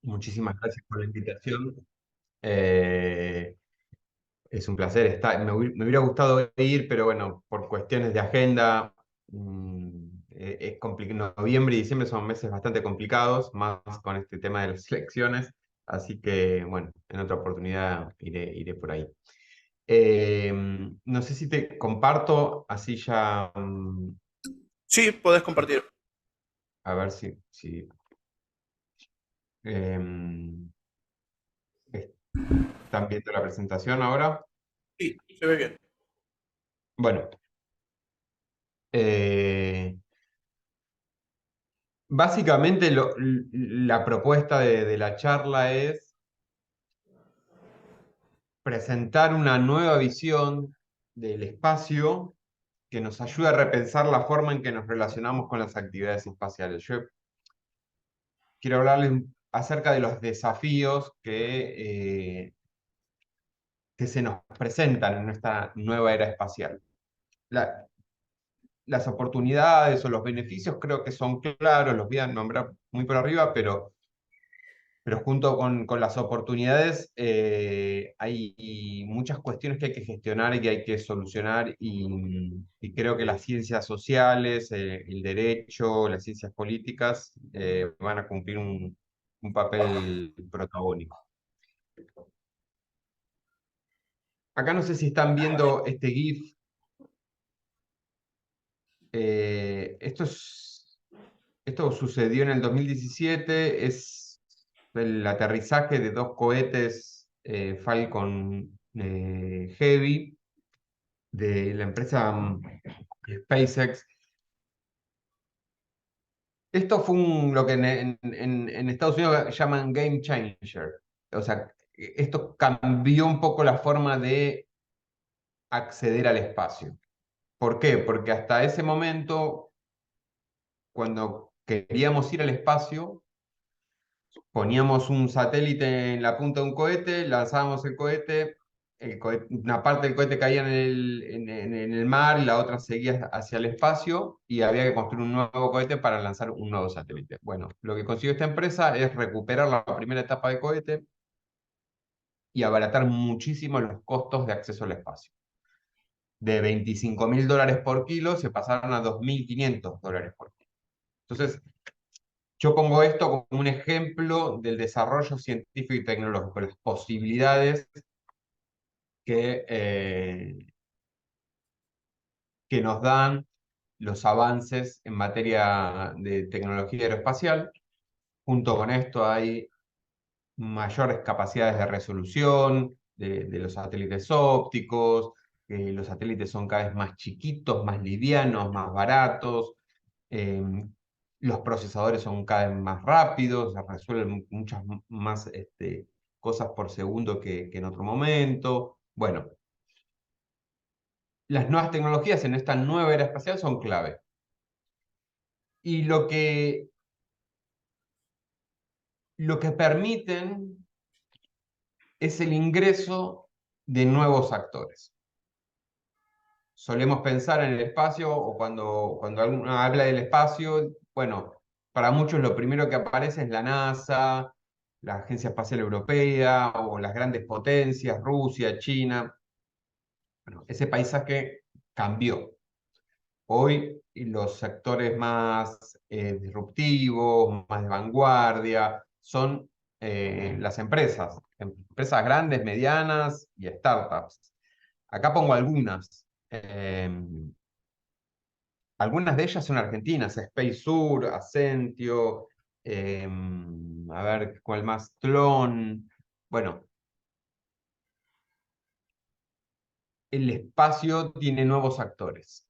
Muchísimas gracias por la invitación. Eh, es un placer estar. Me hubiera gustado ir, pero bueno, por cuestiones de agenda, es complicado. Noviembre y diciembre son meses bastante complicados, más con este tema de las elecciones. Así que, bueno, en otra oportunidad iré por ahí. Eh, no sé si te comparto, así ya, Sí, podés compartir. a ver si em, están viendo la presentación ahora. Sí, se ve bien. Bueno. Eh, Básicamente la propuesta de la charla es presentar una nueva visión del espacio que nos ayude a repensar la forma en que nos relacionamos con las actividades espaciales. Yo quiero hablarles acerca de los desafíos que se nos presentan en esta nueva era espacial. La- las oportunidades o los beneficios creo que son claros, los voy a nombrar muy por arriba, pero junto con las oportunidades hay muchas cuestiones que hay que gestionar y que hay que solucionar y creo que las ciencias sociales, el derecho, las ciencias políticas van a cumplir un papel protagónico. Acá no sé si están viendo este GIF. Esto sucedió en el 2017, es el aterrizaje de dos cohetes Falcon Heavy de la empresa SpaceX. Esto fue lo que en Estados Unidos llaman game changer. O sea, esto cambió un poco la forma de acceder al espacio. ¿Por qué? Porque hasta ese momento, cuando queríamos ir al espacio, poníamos un satélite en la punta de un cohete, lanzábamos una parte del cohete caía en el mar y la otra seguía hacia el espacio y había que construir un nuevo cohete para lanzar un nuevo satélite. Bueno, lo que consiguió esta empresa es recuperar la primera etapa de cohete y abaratar muchísimo los costos de acceso al espacio. De $25.000 por kilo se pasaron a $2.500 por kilo. Entonces, yo pongo esto como un ejemplo del desarrollo científico y tecnológico, las posibilidades que nos dan los avances en materia de tecnología aeroespacial. Junto con esto hay mayores capacidades de resolución de los satélites ópticos, los satélites son cada vez más chiquitos, más livianos, más baratos, eh, los procesadores son cada vez más rápidos, resuelven muchas más cosas por segundo que en otro momento. Bueno, las nuevas tecnologías en esta nueva era espacial son clave. Y lo que permiten es el ingreso de nuevos actores. Solemos pensar en el espacio o cuando alguno habla del espacio, bueno, para muchos lo primero que aparece es la NASA, la Agencia Espacial Europea o las grandes potencias, Rusia, China. Bueno, ese paisaje cambió. Hoy los sectores más disruptivos, más de vanguardia, son las empresas grandes, medianas y startups. Acá pongo algunas. Algunas de ellas son argentinas, Space Sur, Ascentio, a ver, ¿cuál más? Tlon. Bueno, el espacio tiene nuevos actores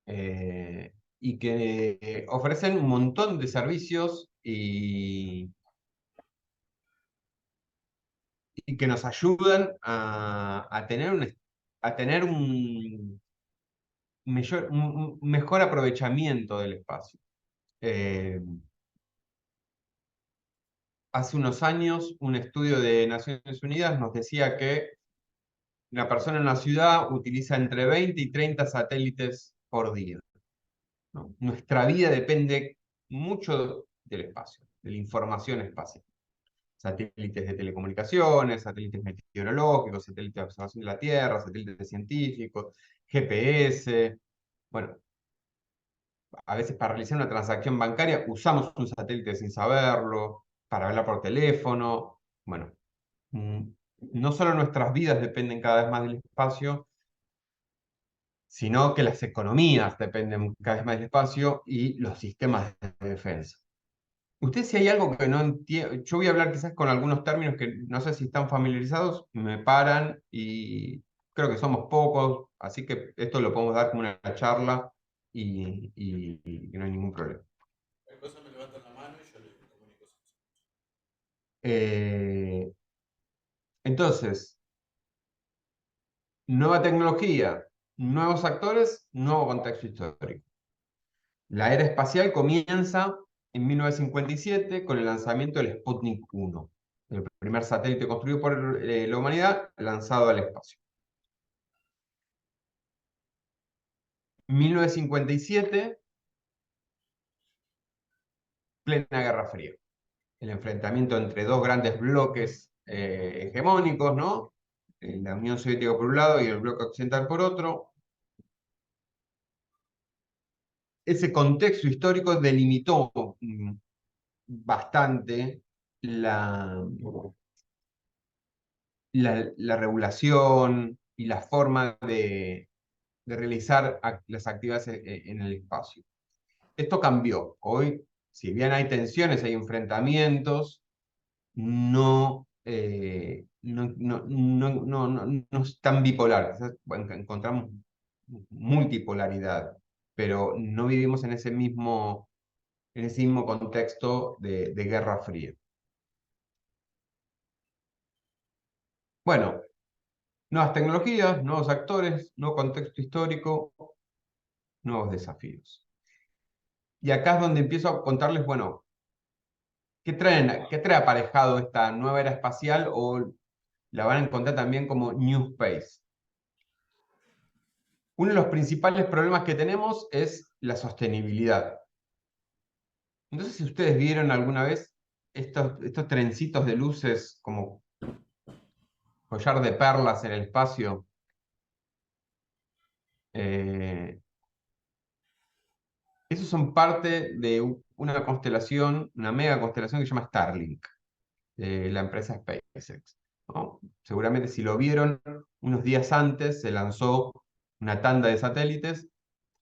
y que ofrecen un montón de servicios y que nos ayudan a tener un mejor aprovechamiento del espacio. Eh, Hace unos años, un estudio de Naciones Unidas nos decía que una persona en la ciudad utiliza entre 20 y 30 satélites por día, ¿no? Nuestra vida depende mucho del espacio. de la información espacial. Satélites de telecomunicaciones, satélites meteorológicos, satélites de observación de la Tierra, satélites científicos, GPS. Bueno, a veces para realizar una transacción bancaria usamos un satélite sin saberlo, para hablar por teléfono. Bueno, mm, no solo nuestras vidas dependen cada vez más del espacio, sino que las economías dependen cada vez más del espacio y los sistemas de defensa. Usted si hay algo que no entiende, yo voy a hablar quizás con algunos términos que no sé si están familiarizados, me paran y creo que somos pocos, así que esto lo podemos dar como una charla y no hay ningún problema. Cualquier cosa me levantan la mano y yo le comunico. Eh, entonces, nueva tecnología, nuevos actores, nuevo contexto histórico. La era espacial comienza en 1957 con el lanzamiento del Sputnik 1, el primer satélite construido por la humanidad lanzado al espacio. 1957, plena Guerra Fría. El enfrentamiento entre dos grandes bloques hegemónicos, ¿no? La Unión Soviética por un lado y el bloque occidental por otro. Ese contexto histórico delimitó bastante la, la regulación y la forma de realizar las actividades en el espacio. Esto cambió. Hoy, si bien hay tensiones, hay enfrentamientos, no es tan bipolar. Quizás, bueno, encontramos multipolaridad, pero no vivimos en ese mismo contexto de Guerra Fría. Bueno, nuevas tecnologías, nuevos actores, nuevo contexto histórico, nuevos desafíos. Y acá es donde empiezo a contarles, bueno, qué trae aparejado esta nueva era espacial o la van a encontrar también como New Space? Uno de los principales problemas que tenemos es la sostenibilidad. Entonces, si ustedes vieron alguna vez estos trencitos de luces como collar de perlas en el espacio, eh, esos son parte de una constelación, una mega constelación que se llama Starlink, de la empresa SpaceX, ¿no? Seguramente si lo vieron, unos días antes se lanzó una tanda de satélites.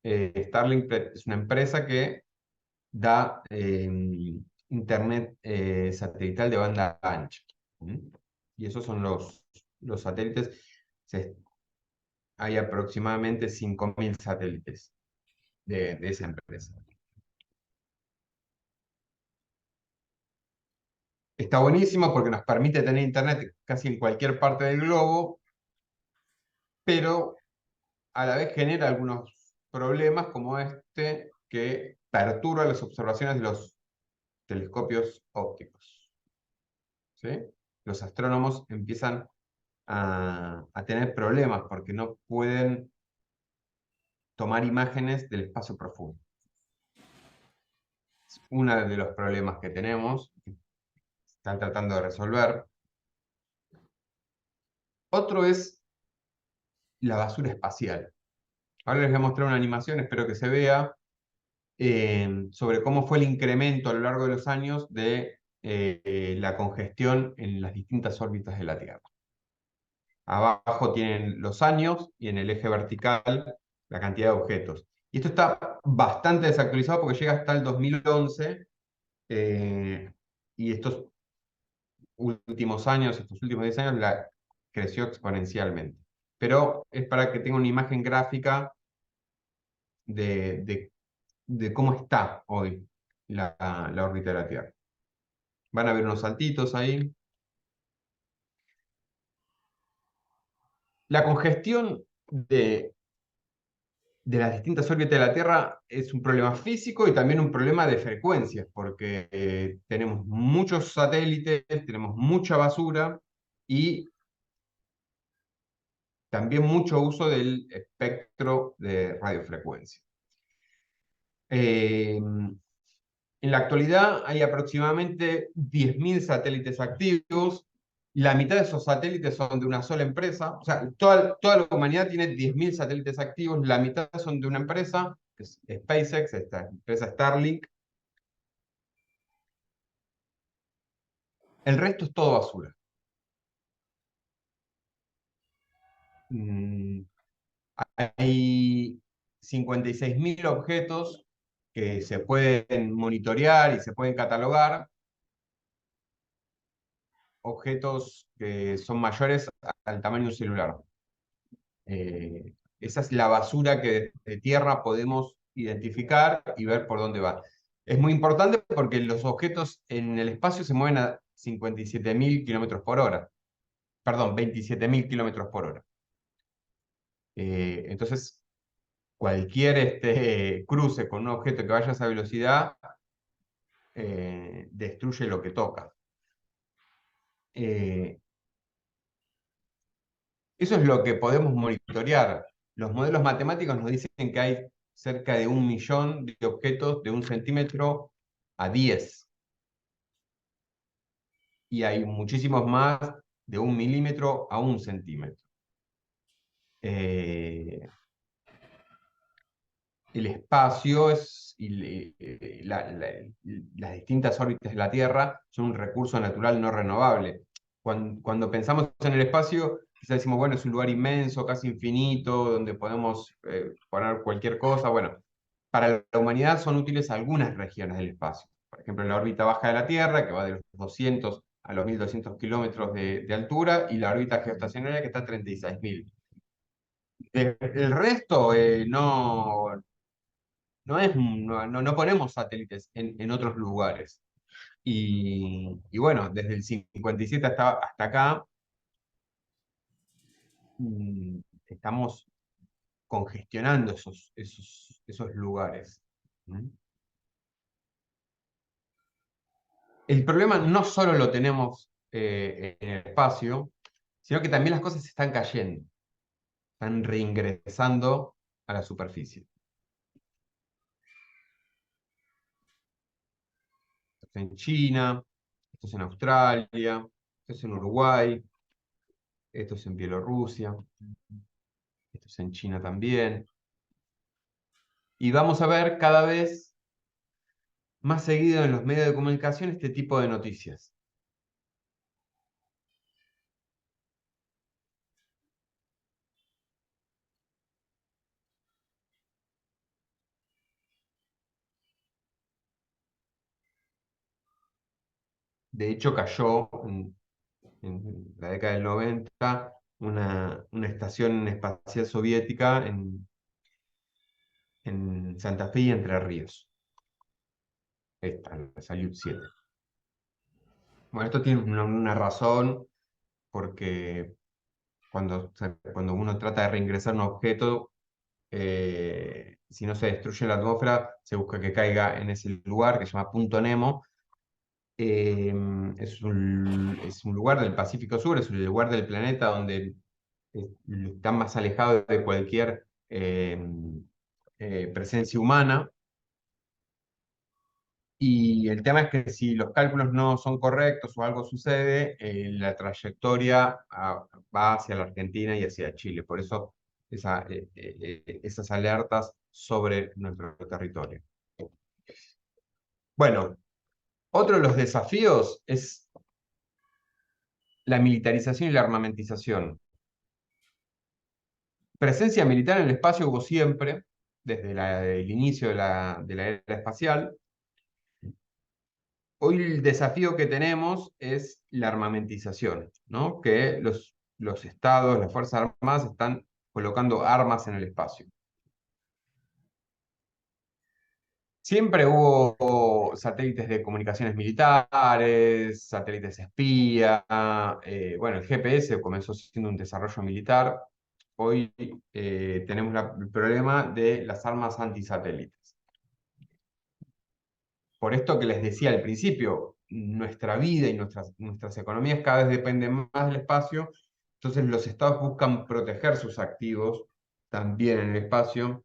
Starlink es una empresa que da internet satelital de banda ancha. ¿Mm? Y esos son los satélites. Hay aproximadamente 5.000 satélites de esa empresa. Está buenísimo porque nos permite tener internet casi en cualquier parte del globo, pero a la vez genera algunos problemas como este que perturba las observaciones de los telescopios ópticos. ¿Sí? Los astrónomos empiezan a tener problemas porque no pueden tomar imágenes del espacio profundo. Es uno de los problemas que tenemos, que están tratando de resolver. Otro es la basura espacial. Ahora les voy a mostrar una animación, espero que se vea, sobre cómo fue el incremento a lo largo de los años de la congestión en las distintas órbitas de la Tierra. Abajo tienen los años y en el eje vertical la cantidad de objetos. Y esto está bastante desactualizado porque llega hasta el 2011 y estos últimos años, estos últimos 10 años, creció exponencialmente. Pero es para que tenga una imagen gráfica de cómo está hoy la órbita de la Tierra. Van a ver unos saltitos ahí. La congestión de las distintas órbitas de la Tierra es un problema físico y también un problema de frecuencias, porque tenemos muchos satélites, tenemos mucha basura y también mucho uso del espectro de radiofrecuencia. En la actualidad hay aproximadamente 10.000 satélites activos. La mitad de esos satélites son de una sola empresa. O sea, toda la humanidad tiene 10.000 satélites activos. La mitad son de una empresa, que es SpaceX, esta empresa Starlink. El resto es todo basura. Mm, Hay 56.000 objetos que se pueden monitorear y se pueden catalogar, objetos que son mayores al tamaño de un celular. Esa es la basura que de tierra podemos identificar y ver por dónde va. Es muy importante porque los objetos en el espacio se mueven a 57.000 kilómetros por hora. Perdón, 27.000 kilómetros por hora. Entonces, cualquier cruce con un objeto que vaya a esa velocidad destruye lo que toca. Eh, Eso es lo que podemos monitorear. Los modelos matemáticos nos dicen que hay cerca de 1 millón de objetos de 1 centímetro a 10. Y hay muchísimos más de 1 milímetro a 1 centímetro. Eh, el espacio las distintas órbitas de la Tierra son un recurso natural no renovable. Cuando pensamos en el espacio, quizás decimos, bueno, es un lugar inmenso, casi infinito, donde podemos poner cualquier cosa. Bueno, para la humanidad son útiles algunas regiones del espacio. Por ejemplo, la órbita baja de la Tierra, que va de los 200 a los 1.200 kilómetros de altura, y la órbita geoestacionaria, que está a 36.000. El resto no ponemos satélites en otros lugares. Y bueno, desde el 57 hasta acá, estamos congestionando esos lugares. ¿Mm? El problema no solo lo tenemos en el espacio, sino que también las cosas están cayendo, están reingresando a la superficie. Esto es en China, esto es en Australia, esto es en Uruguay, esto es en Bielorrusia, esto es en China también. Y vamos a ver cada vez más seguido en los medios de comunicación este tipo de noticias. De hecho, cayó en la década del 90 una estación espacial soviética en Santa Fe y Entre Ríos. Esta, la Salyut 7. Bueno, esto tiene una razón, porque cuando uno trata de reingresar un objeto, si no se destruye la atmósfera, se busca que caiga en ese lugar que se llama Punto Nemo. Es un lugar del Pacífico Sur, es un lugar del planeta donde está más alejado de cualquier presencia humana. Y el tema es que si los cálculos no son correctos o algo sucede, la trayectoria va hacia la Argentina y hacia Chile. Por eso esas alertas sobre nuestro territorio. Bueno, otro de los desafíos es la militarización y la armamentización. Presencia militar en el espacio hubo siempre, desde el inicio de la era espacial. Hoy el desafío que tenemos es la armamentización, ¿no? Que los estados, las Fuerzas Armadas están colocando armas en el espacio. Siempre hubo satélites de comunicaciones militares, satélites espía. Bueno, el GPS comenzó siendo un desarrollo militar. Hoy tenemos el problema de las armas antisatélites. Por esto que les decía al principio, nuestra vida y nuestras economías cada vez dependen más del espacio. Entonces los estados buscan proteger sus activos también en el espacio.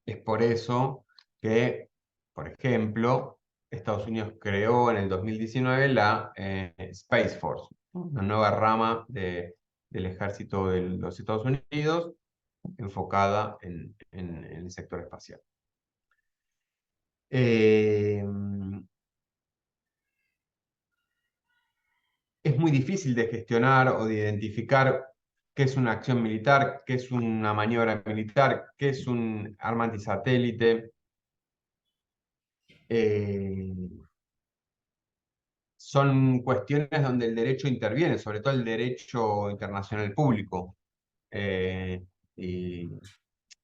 Es por eso que Por ejemplo, Estados Unidos creó en el 2019 la Space Force, ¿no? Una nueva rama del ejército de los Estados Unidos enfocada en el sector espacial. Eh, es muy difícil de gestionar o de identificar qué es una acción militar, qué es una maniobra militar, qué es un arma antisatélite. Son cuestiones donde el derecho interviene, sobre todo el derecho internacional público. Y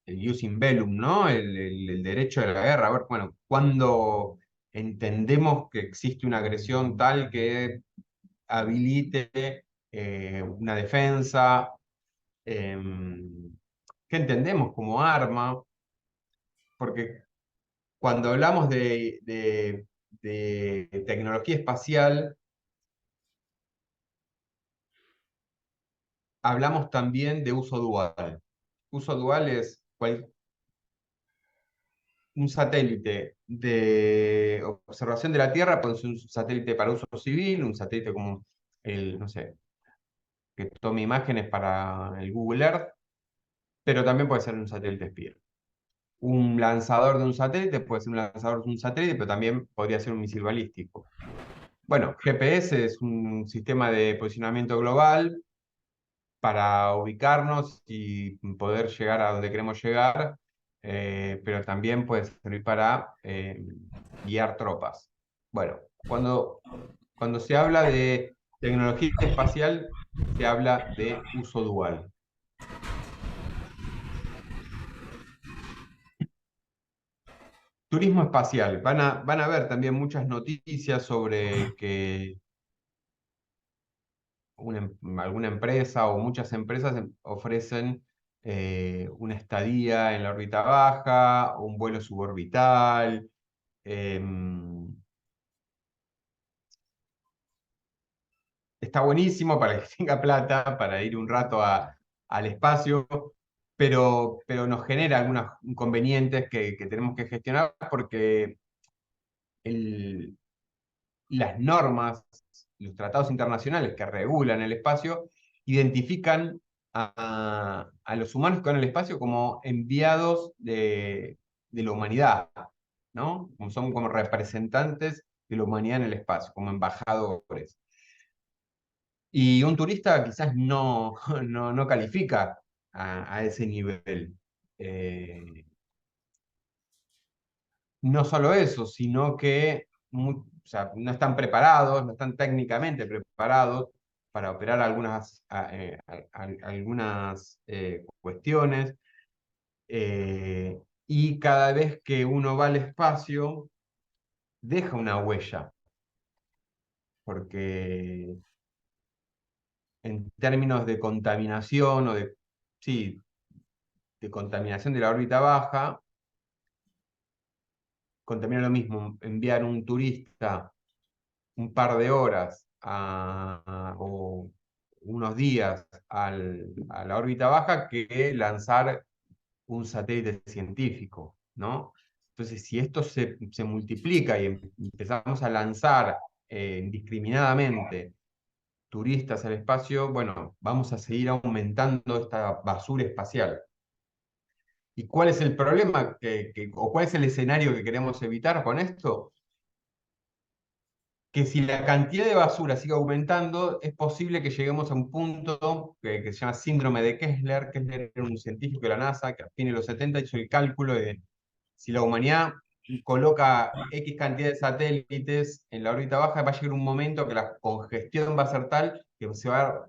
el jus in bellum, ¿no? El derecho de la guerra. A ver, bueno, cuando entendemos que existe una agresión tal que habilite una defensa, ¿qué entendemos como arma? Porque cuando hablamos de tecnología espacial, hablamos también de uso dual. Uso dual es un satélite de observación de la Tierra, puede ser un satélite para uso civil, un satélite como no sé, que tome imágenes para el Google Earth, pero también puede ser un satélite espía. Un lanzador de un satélite puede ser un lanzador de un satélite, pero también podría ser un misil balístico. Bueno, GPS es un sistema de posicionamiento global para ubicarnos y poder llegar a donde queremos llegar, pero también puede servir para guiar tropas. Bueno, cuando se habla de tecnología espacial, se habla de uso dual. Turismo espacial. Van a ver también muchas noticias sobre que alguna empresa o muchas empresas ofrecen una estadía en la órbita baja, un vuelo suborbital. em, Está buenísimo para el que tenga plata, para ir un rato al espacio, pero nos genera algunos inconvenientes que tenemos que gestionar porque el, las normas, los tratados internacionales que regulan el espacio, identifican a los humanos que van al espacio como enviados de la humanidad, ¿no? Son como representantes de la humanidad en el espacio, como embajadores. Y un turista quizás no califica a ese nivel. Eh, no solo eso, sino que o sea, no están preparados, no están técnicamente preparados para operar algunas cuestiones. Y cada vez que uno va al espacio, deja una huella, porque en términos de contaminación sí, de contaminación de la órbita baja, contamina lo mismo enviar un turista un par de horas o unos días a la órbita baja que lanzar un satélite científico, ¿no? Entonces, si esto se multiplica y empezamos a lanzar indiscriminadamente turistas al espacio, bueno, vamos a seguir aumentando esta basura espacial. ¿Y cuál es el problema o cuál es el escenario que queremos evitar con esto? Que si la cantidad de basura sigue aumentando, es posible que lleguemos a un punto que se llama síndrome de Kessler. Kessler era un científico de la NASA que a fines de los 70 hizo el cálculo de si la humanidad coloca X cantidad de satélites en la órbita baja, va a llegar un momento que la congestión va a ser tal que se va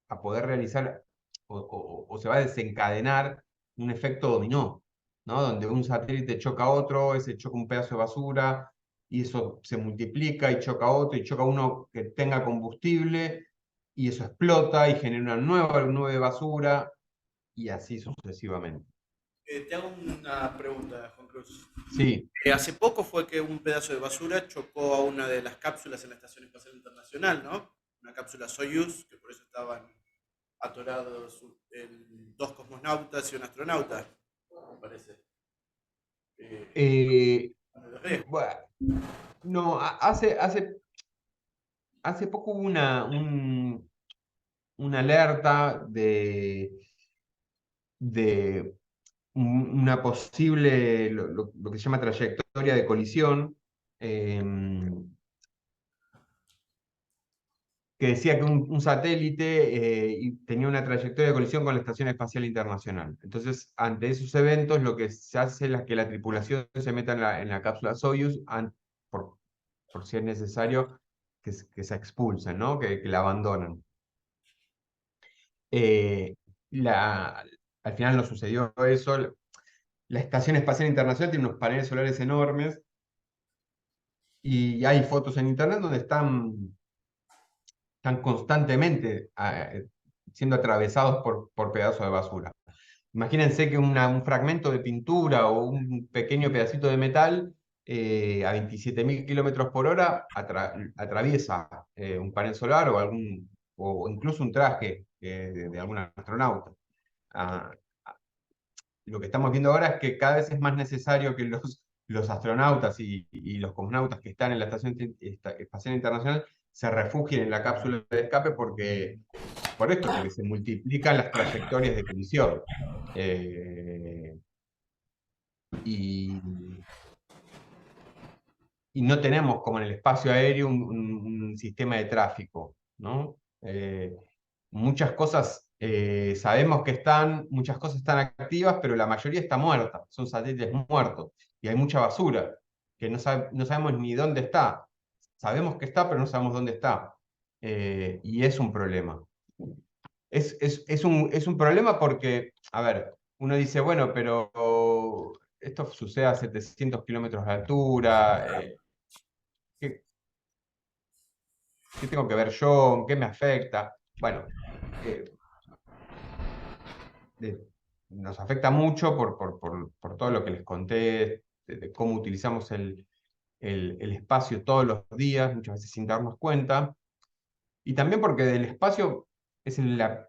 a poder realizar o se va a desencadenar un efecto dominó, ¿no? Donde un satélite choca a otro, ese choca un pedazo de basura, y eso se multiplica y choca a otro, y choca a uno que tenga combustible, y eso explota y genera una nueva nube de basura, y así sucesivamente. Te hago una pregunta, Juan Cruz. Sí, Hace poco fue que un pedazo de basura chocó a una de las cápsulas en la Estación Espacial Internacional, ¿no? Una cápsula Soyuz, que por eso estaban atorados dos cosmonautas y un astronauta. me parece. Eh, Eh, de riesgo. bueno, no, hace poco hubo una alerta de una posible, lo que se llama trayectoria de colisión, eh, que decía que un satélite tenía una trayectoria de colisión con la Estación Espacial Internacional. Entonces, ante esos eventos, lo que se hace es que la tripulación se meta en la cápsula Soyuz por, por si es necesario que se expulsen, ¿no? Que la abandonan. Eh, la, Al final no sucedió eso. La Estación Espacial Internacional tiene unos paneles solares enormes y hay fotos en internet donde están constantemente siendo atravesados por pedazos de basura. Imagínense que un fragmento de pintura o un pequeño pedacito de metal a 27.000 kilómetros por hora atraviesa un panel solar o incluso un traje de algún astronauta. Ah, lo que estamos viendo ahora es que cada vez es más necesario que los astronautas y los cosmonautas que están en la Estación Espacial Internacional se refugien en la cápsula de escape por esto, porque se multiplican las trayectorias de colisión. Eh, y, y no tenemos como en el espacio aéreo un sistema de tráfico, ¿no? Muchas cosas sabemos que muchas cosas están activas, pero la mayoría está muerta, son satélites muertos, y hay mucha basura, que no sabemos ni dónde está. Sabemos que está, pero no sabemos dónde está. Y es un problema. Es un problema porque, a ver, uno dice, bueno, pero esto sucede a 700 kilómetros de altura, ¿qué, qué tengo que ver yo? ¿Qué me afecta? Bueno, eh, de- nos afecta mucho por todo lo que les conté, de cómo utilizamos el espacio todos los días, muchas veces sin darnos cuenta, y también porque del espacio es la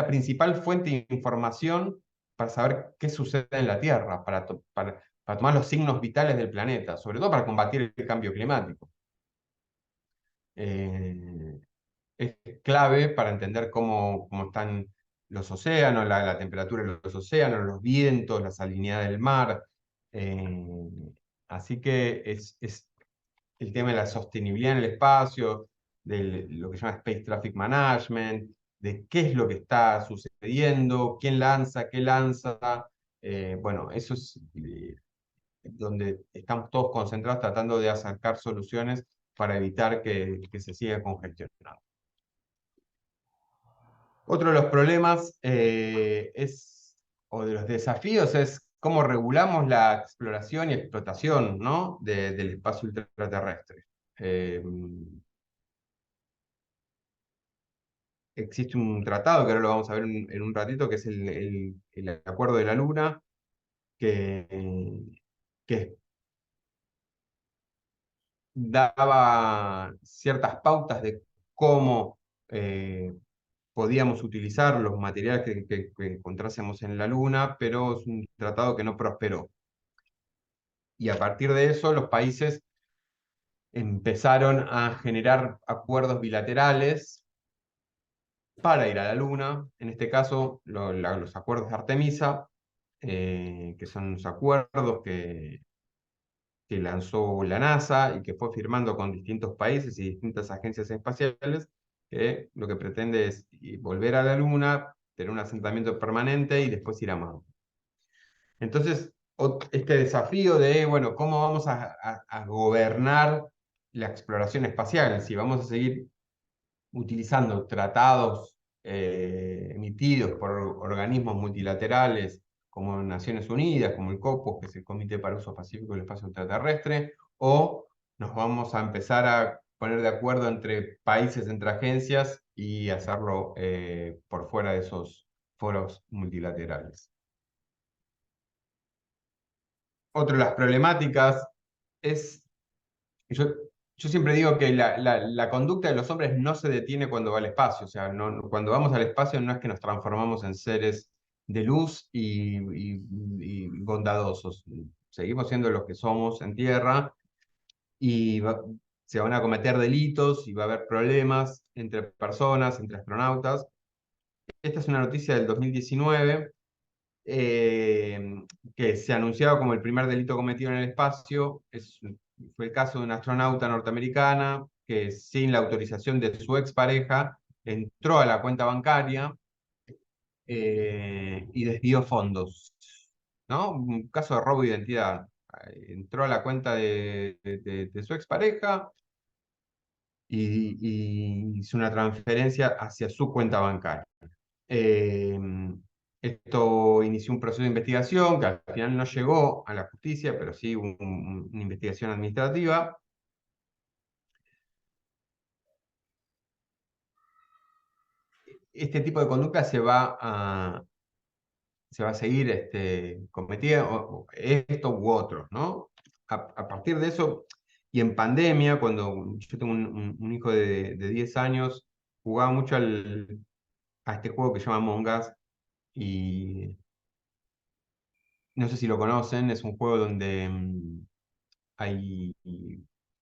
principal fuente de información para saber qué sucede en la Tierra, para tomar los signos vitales del planeta, sobre todo para combatir el cambio climático. Eh, es clave para entender cómo están los océanos, la temperatura de los océanos, los vientos, la salinidad del mar. Eh, Así que es el tema de la sostenibilidad en el espacio, de lo que se llama Space Traffic Management, de qué es lo que está sucediendo, quién lanza, qué lanza. Bueno, eso es donde estamos todos concentrados tratando de acercar soluciones para evitar que se siga congestionando. Otro de los problemas o de los desafíos es cómo regulamos la exploración y explotación, ¿no? Del espacio ultraterrestre. Eh, Existe un tratado, que ahora lo vamos a ver en un ratito, que es el Acuerdo de la Luna, que, que daba ciertas pautas de cómo podíamos utilizar los materiales que encontrásemos en la Luna, pero es un tratado que no prosperó. Y a partir de eso, los países empezaron a generar acuerdos bilaterales para ir a la Luna, en este caso los acuerdos de Artemisa, que son los acuerdos que lanzó la NASA y que fue firmando con distintos países y distintas agencias espaciales, que lo que pretende es volver a la Luna, tener un asentamiento permanente y después ir a Marte. Entonces, este desafío de, bueno, ¿cómo vamos a gobernar la exploración espacial? Si vamos a seguir utilizando tratados emitidos por organismos multilaterales como Naciones Unidas, como el COPUOS, que es el Comité para Uso Pacífico del Espacio Extraterrestre, o nos vamos a empezar a poner de acuerdo entre países, entre agencias y hacerlo por fuera de esos foros multilaterales. Otra de las problemáticas es, yo, yo siempre digo que la conducta de los hombres no se detiene cuando va al espacio, o sea, cuando vamos al espacio no es que nos transformamos en seres de luz y bondadosos. Seguimos siendo los que somos en tierra y se van a cometer delitos y va a haber problemas entre personas, entre astronautas. Esta es una noticia del 2019 que se anunciaba como el primer delito cometido en el espacio. Fue el caso de una astronauta norteamericana que sin la autorización de su expareja entró a la cuenta bancaria y desvió fondos, ¿no? Un caso de robo de identidad. Entró a la cuenta de su expareja y hizo una transferencia hacia su cuenta bancaria. Eh, Esto inició un proceso de investigación que al final no llegó a la justicia, pero sí una investigación administrativa. Este tipo de conducta se va a seguir cometiendo esto u otros, ¿no? A partir de eso, y en pandemia, cuando yo tengo un hijo de 10 años, jugaba mucho a este juego que se llama Among Us, y no sé si lo conocen, es un juego donde hay,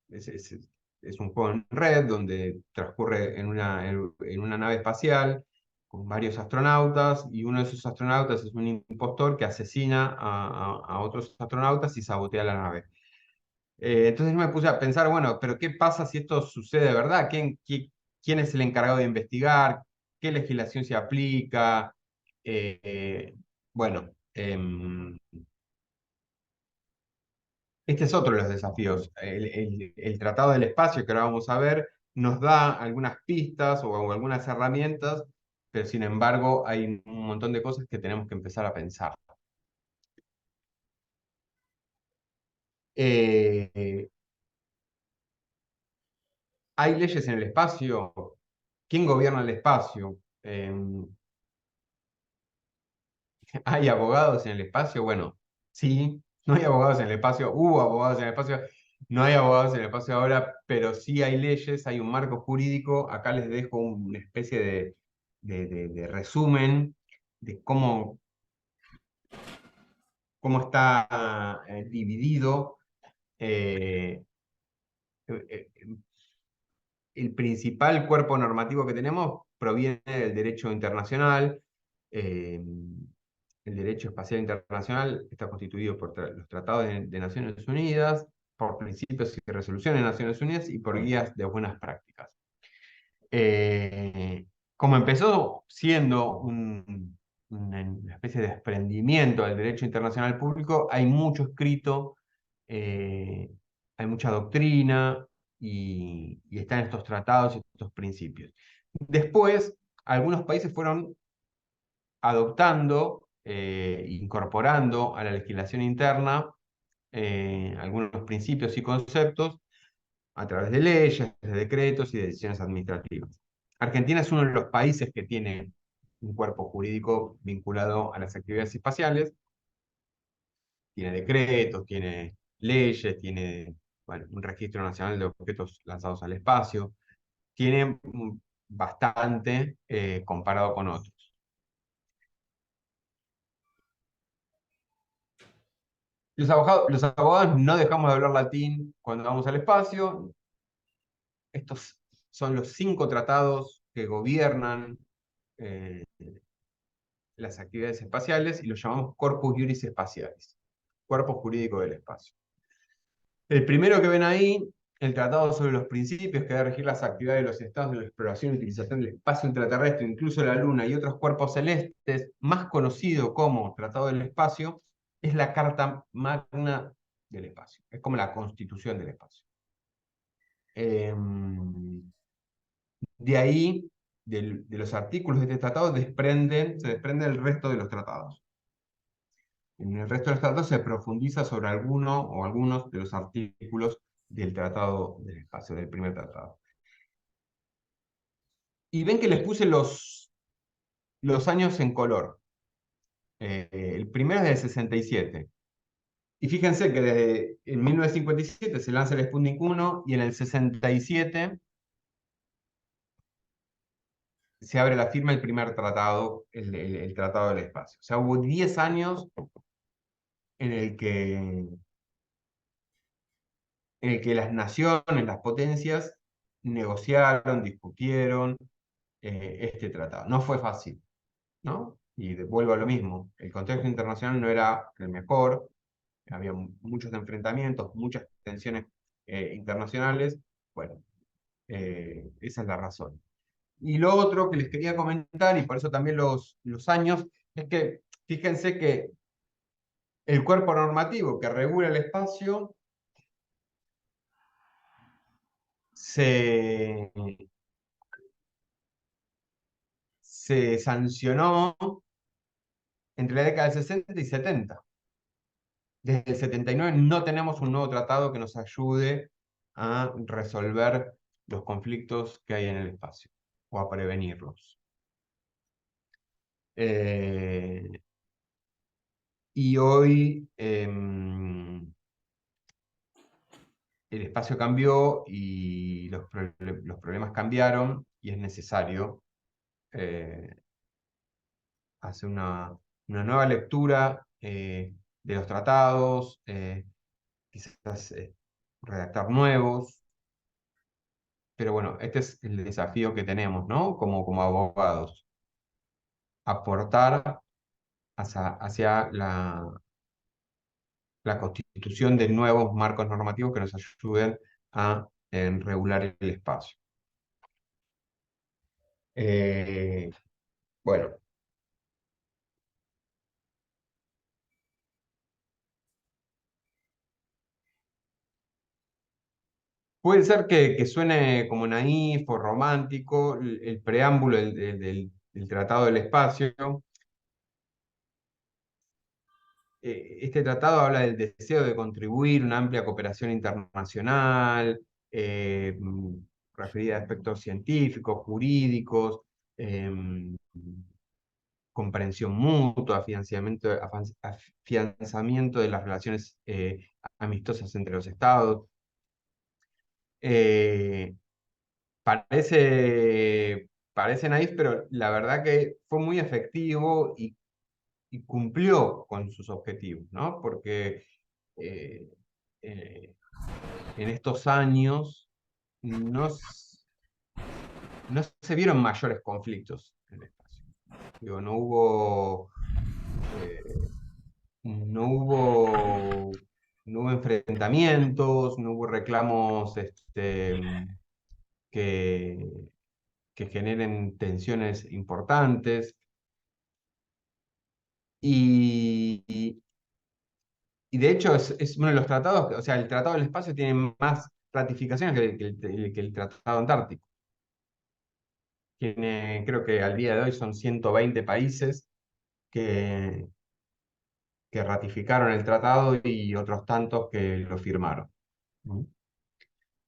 es, es- es un juego en red donde transcurre en una nave espacial con varios astronautas y uno de esos astronautas es un impostor que asesina a otros astronautas y sabotea la nave. Entonces me puse a pensar, bueno, pero ¿qué pasa si esto sucede de verdad? ¿Quién es el encargado de investigar? ¿Qué legislación se aplica? Eh, eh, bueno, este es otro de los desafíos. El Tratado del Espacio, que ahora vamos a ver, nos da algunas pistas o algunas herramientas, pero sin embargo hay un montón de cosas que tenemos que empezar a pensar. Eh, ¿Hay leyes en el espacio? ¿Quién gobierna el espacio? ¿Hay abogados en el espacio? Bueno, sí, no hay abogados en el espacio, hubo abogados en el espacio, no hay abogados en el espacio ahora, pero sí hay leyes, hay un marco jurídico. Acá les dejo una especie de resumen de cómo está dividido. eh, eh, el principal cuerpo normativo que tenemos proviene del derecho internacional. eh, el derecho espacial internacional está constituido por los tratados de Naciones Unidas, por principios y resoluciones de Naciones Unidas y por guías de buenas prácticas. Eh, Como empezó siendo una especie de desprendimiento del derecho internacional público, hay mucho escrito, eh, hay mucha doctrina y están estos tratados y estos principios. Después, algunos países fueron adoptando, incorporando a la legislación interna algunos principios y conceptos a través de leyes, de decretos y de decisiones administrativas. Argentina es uno de los países que tiene un cuerpo jurídico vinculado a las actividades espaciales, tiene decretos, tiene leyes, tiene bueno, un registro nacional de objetos lanzados al espacio, tiene bastante comparado con otros. Los abogados no dejamos de hablar latín cuando vamos al espacio. Estos son los 5 tratados que gobiernan eh, las actividades espaciales y los llamamos Corpus Juris Spatialis, cuerpo jurídico del espacio. El primero que ven ahí, el Tratado sobre los Principios, que debe regir las actividades de los estados de la exploración y utilización del espacio intraterrestre, incluso la Luna y otros cuerpos celestes, más conocido como Tratado del Espacio, es la Carta Magna del Espacio. Es como la Constitución del Espacio. De ahí, de los artículos de este tratado, se desprende el resto de los tratados. En el resto de los tratados se profundiza sobre alguno o algunos de los artículos del Tratado del Espacio, del primer tratado. Y ven que les puse los años en color. El primero es del 67. Y fíjense que desde en 1957 se lanza el Sputnik 1 y en el 67 se abre la firma el primer tratado, el Tratado del Espacio. O sea, hubo 10 años en el que las naciones, las potencias, negociaron, discutieron este tratado. No fue fácil, ¿no? Y vuelvo a lo mismo, el contexto internacional no era el mejor, había muchos enfrentamientos, muchas tensiones internacionales. Bueno, esa es la razón. Y lo otro que les quería comentar, y por eso también los años, es que fíjense que el cuerpo normativo que regula el espacio se, se sancionó entre la década del 60 y 70. Desde el 79 no tenemos un nuevo tratado que nos ayude a resolver los conflictos que hay en el espacio o a prevenirlos. Y hoy el espacio cambió y los problemas cambiaron y es necesario eh, hacer una nueva lectura de los tratados, quizás redactar nuevos, pero bueno, este es el desafío que tenemos, ¿no? Como abogados, aportar hacia la constitución de nuevos marcos normativos que nos ayuden a regular el espacio. Bueno, puede ser que suene como naif o romántico el preámbulo del Tratado del Espacio. Este tratado habla del deseo de contribuir a una amplia cooperación internacional, referida a aspectos científicos, jurídicos, em, comprensión mutua, afianzamiento de las relaciones amistosas entre los estados. Eh, parece naif, pero la verdad que fue muy efectivo y cumplió con sus objetivos, ¿no? Porque eh, eh, en estos años no, no se vieron mayores conflictos en el espacio. Digo, eh, no hubo enfrentamientos, no hubo reclamos que, que generen tensiones importantes. Y de hecho es uno de los tratados, o sea, el Tratado del Espacio tiene más ratificaciones que el Tratado Antártico. Tiene, creo que al día de hoy son 120 países que, que ratificaron el tratado y otros tantos que lo firmaron. ¿Mm?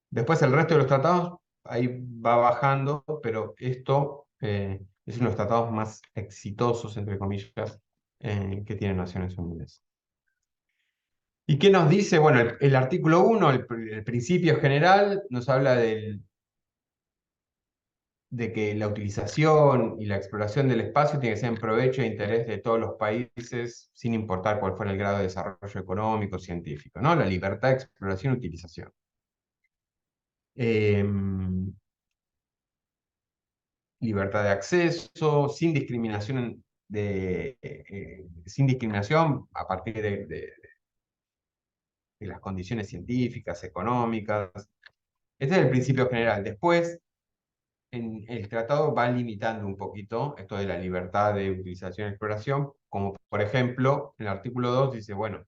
Después el resto de los tratados ahí va bajando, pero esto es uno de los tratados más exitosos, entre comillas, que tiene Naciones Unidas. ¿Y qué nos dice? Bueno, el artículo 1, el principio general, nos habla de que la utilización y la exploración del espacio tiene que ser en provecho e interés de todos los países, sin importar cuál fuera el grado de desarrollo económico, científico, ¿no? La libertad de exploración y utilización. Em, Libertad de acceso, sin discriminación a partir de las condiciones científicas, económicas. Este es el principio general. Después, el tratado va limitando un poquito esto de la libertad de utilización y exploración, como por ejemplo, en el artículo 2 dice, bueno,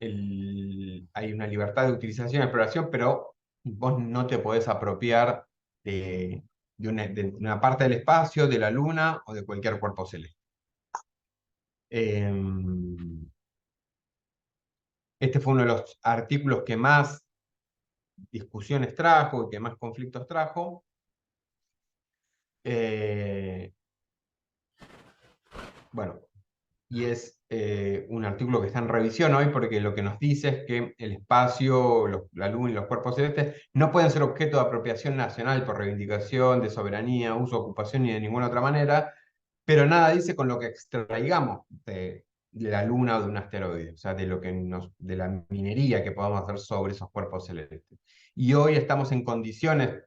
hay una libertad de utilización y exploración, pero vos no te podés apropiar de una parte del espacio, de la Luna o de cualquier cuerpo celeste. Este fue uno de los artículos que más discusiones trajo y que más conflictos trajo. Bueno, y es un artículo que está en revisión hoy porque lo que nos dice es que el espacio, la luna y los cuerpos celestes no pueden ser objeto de apropiación nacional por reivindicación de soberanía, uso, ocupación ni de ninguna otra manera, pero nada dice con lo que extraigamos de la luna o de un asteroide, o sea, de lo que de la minería que podamos hacer sobre esos cuerpos celestes. Y hoy estamos en condiciones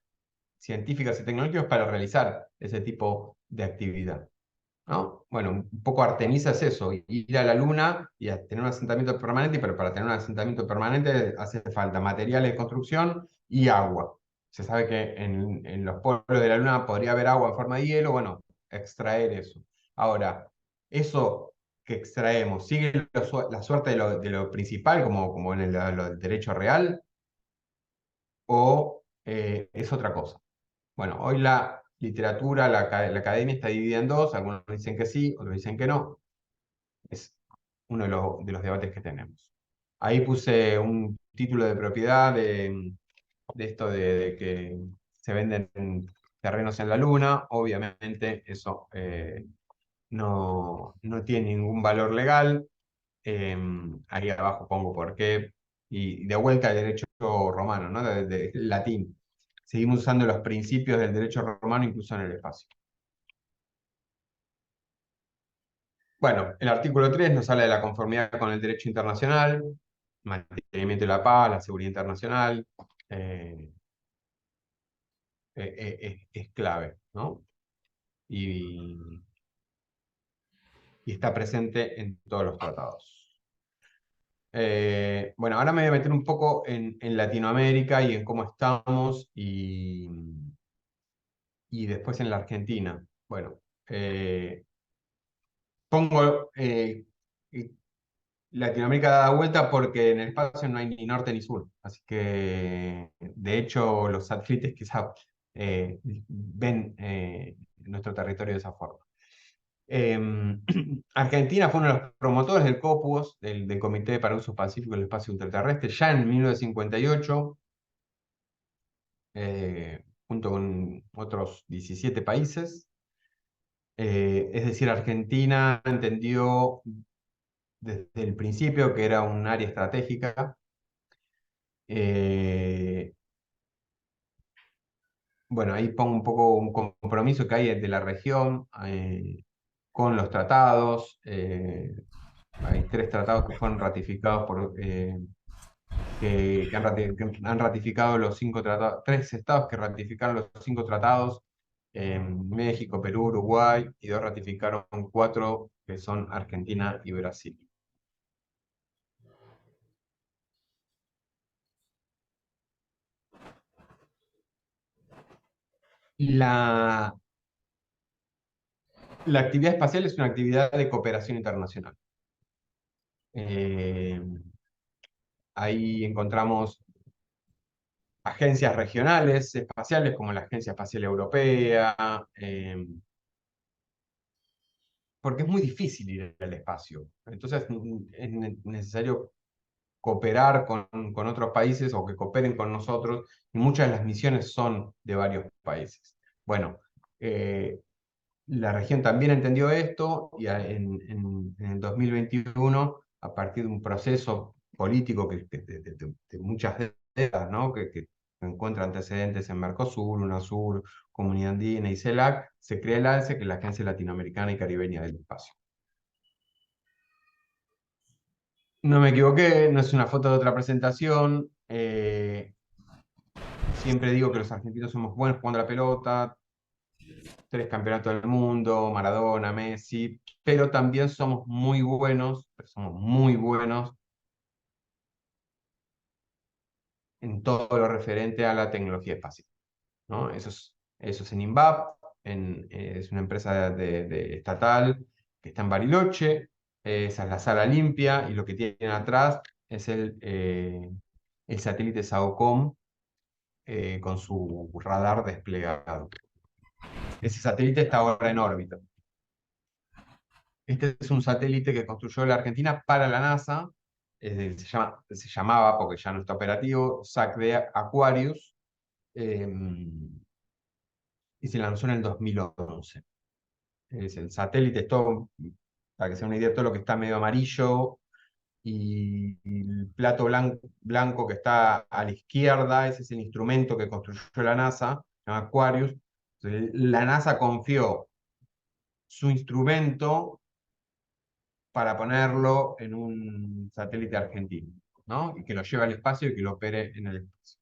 científicas y tecnológicas para realizar ese tipo de actividad. ¿No? Bueno, un poco Artemisa es eso, ir a la Luna y a tener un asentamiento permanente, pero para tener un asentamiento permanente hace falta materiales de construcción y agua. Se sabe que en los polos de la Luna podría haber agua en forma de hielo, bueno, extraer eso. Ahora, eso que extraemos, ¿sigue la suerte de lo principal, como en lo del derecho real, o es otra cosa? Bueno, hoy la literatura, la academia está dividida en dos, algunos dicen que sí, otros dicen que no. Es uno de los debates que tenemos. Ahí puse un título de propiedad de esto de que se venden terrenos en la Luna. Obviamente eso no tiene ningún valor legal. Ahí abajo pongo por qué. Y de vuelta al derecho romano, ¿no? De latín. Seguimos usando los principios del derecho romano incluso en el espacio. Bueno, el artículo 3 nos habla de la conformidad con el derecho internacional, mantenimiento de la paz, la seguridad internacional, eh, es clave, ¿no? Y, y está presente en todos los tratados. Bueno, ahora me voy a meter un poco en Latinoamérica y en cómo estamos y después en la Argentina. Bueno, pongo Latinoamérica da vuelta porque en el espacio no hay ni norte ni sur. Así que, de hecho, los satélites quizás ven nuestro territorio de esa forma. Eh, Argentina fue uno de los promotores del COPUOS, del Comité para Usos Pacíficos del Espacio Ultraterrestre, ya en 1958, junto con otros 17 países. Es decir, Argentina entendió desde el principio que era un área estratégica. Eh, bueno, ahí pongo un poco un compromiso que hay de la región con los tratados. Hay tres tratados que fueron ratificados que han ratificado los cinco tratados, tres estados que ratificaron los cinco tratados, México, Perú, Uruguay, y dos ratificaron cuatro, que son Argentina y Brasil. La, la actividad espacial es una actividad de cooperación internacional. Eh, Ahí encontramos agencias regionales espaciales como la Agencia Espacial Europea, porque es muy difícil ir al espacio. Entonces es necesario cooperar con otros países o que cooperen con nosotros, y muchas de las misiones son de varios países. Bueno, la región también entendió esto y en el 2021, a partir de un proceso político de muchas décadas, ¿no? que encuentra antecedentes en Mercosur, UNASUR, Comunidad Andina y CELAC, se crea el ALCE, que es la Agencia Latinoamericana y Caribeña del Espacio. No me equivoqué, no es una foto de otra presentación. Siempre digo que los argentinos somos buenos jugando a la pelota, tres campeonatos del mundo, Maradona, Messi, pero también somos muy buenos en todo lo referente a la tecnología espacial, ¿no? Eso es en INVAP, es una empresa estatal que está en Bariloche, esa es la sala limpia, y lo que tienen atrás es el satélite SAOCOM con su radar desplegado. Ese satélite está ahora en órbita. Este es un satélite que construyó la Argentina para la NASA. Se llamaba, porque ya no está operativo, SAC de Aquarius, eh, y se lanzó en el 2011. El satélite es todo para que se den una idea, todo lo que está medio amarillo y el plato blanco que está a la izquierda, ese es el instrumento que construyó la NASA, se llama Aquarius. Entonces, la NASA confió su instrumento para ponerlo en un satélite argentino, ¿no? Y que lo lleve al espacio y que lo opere en el espacio.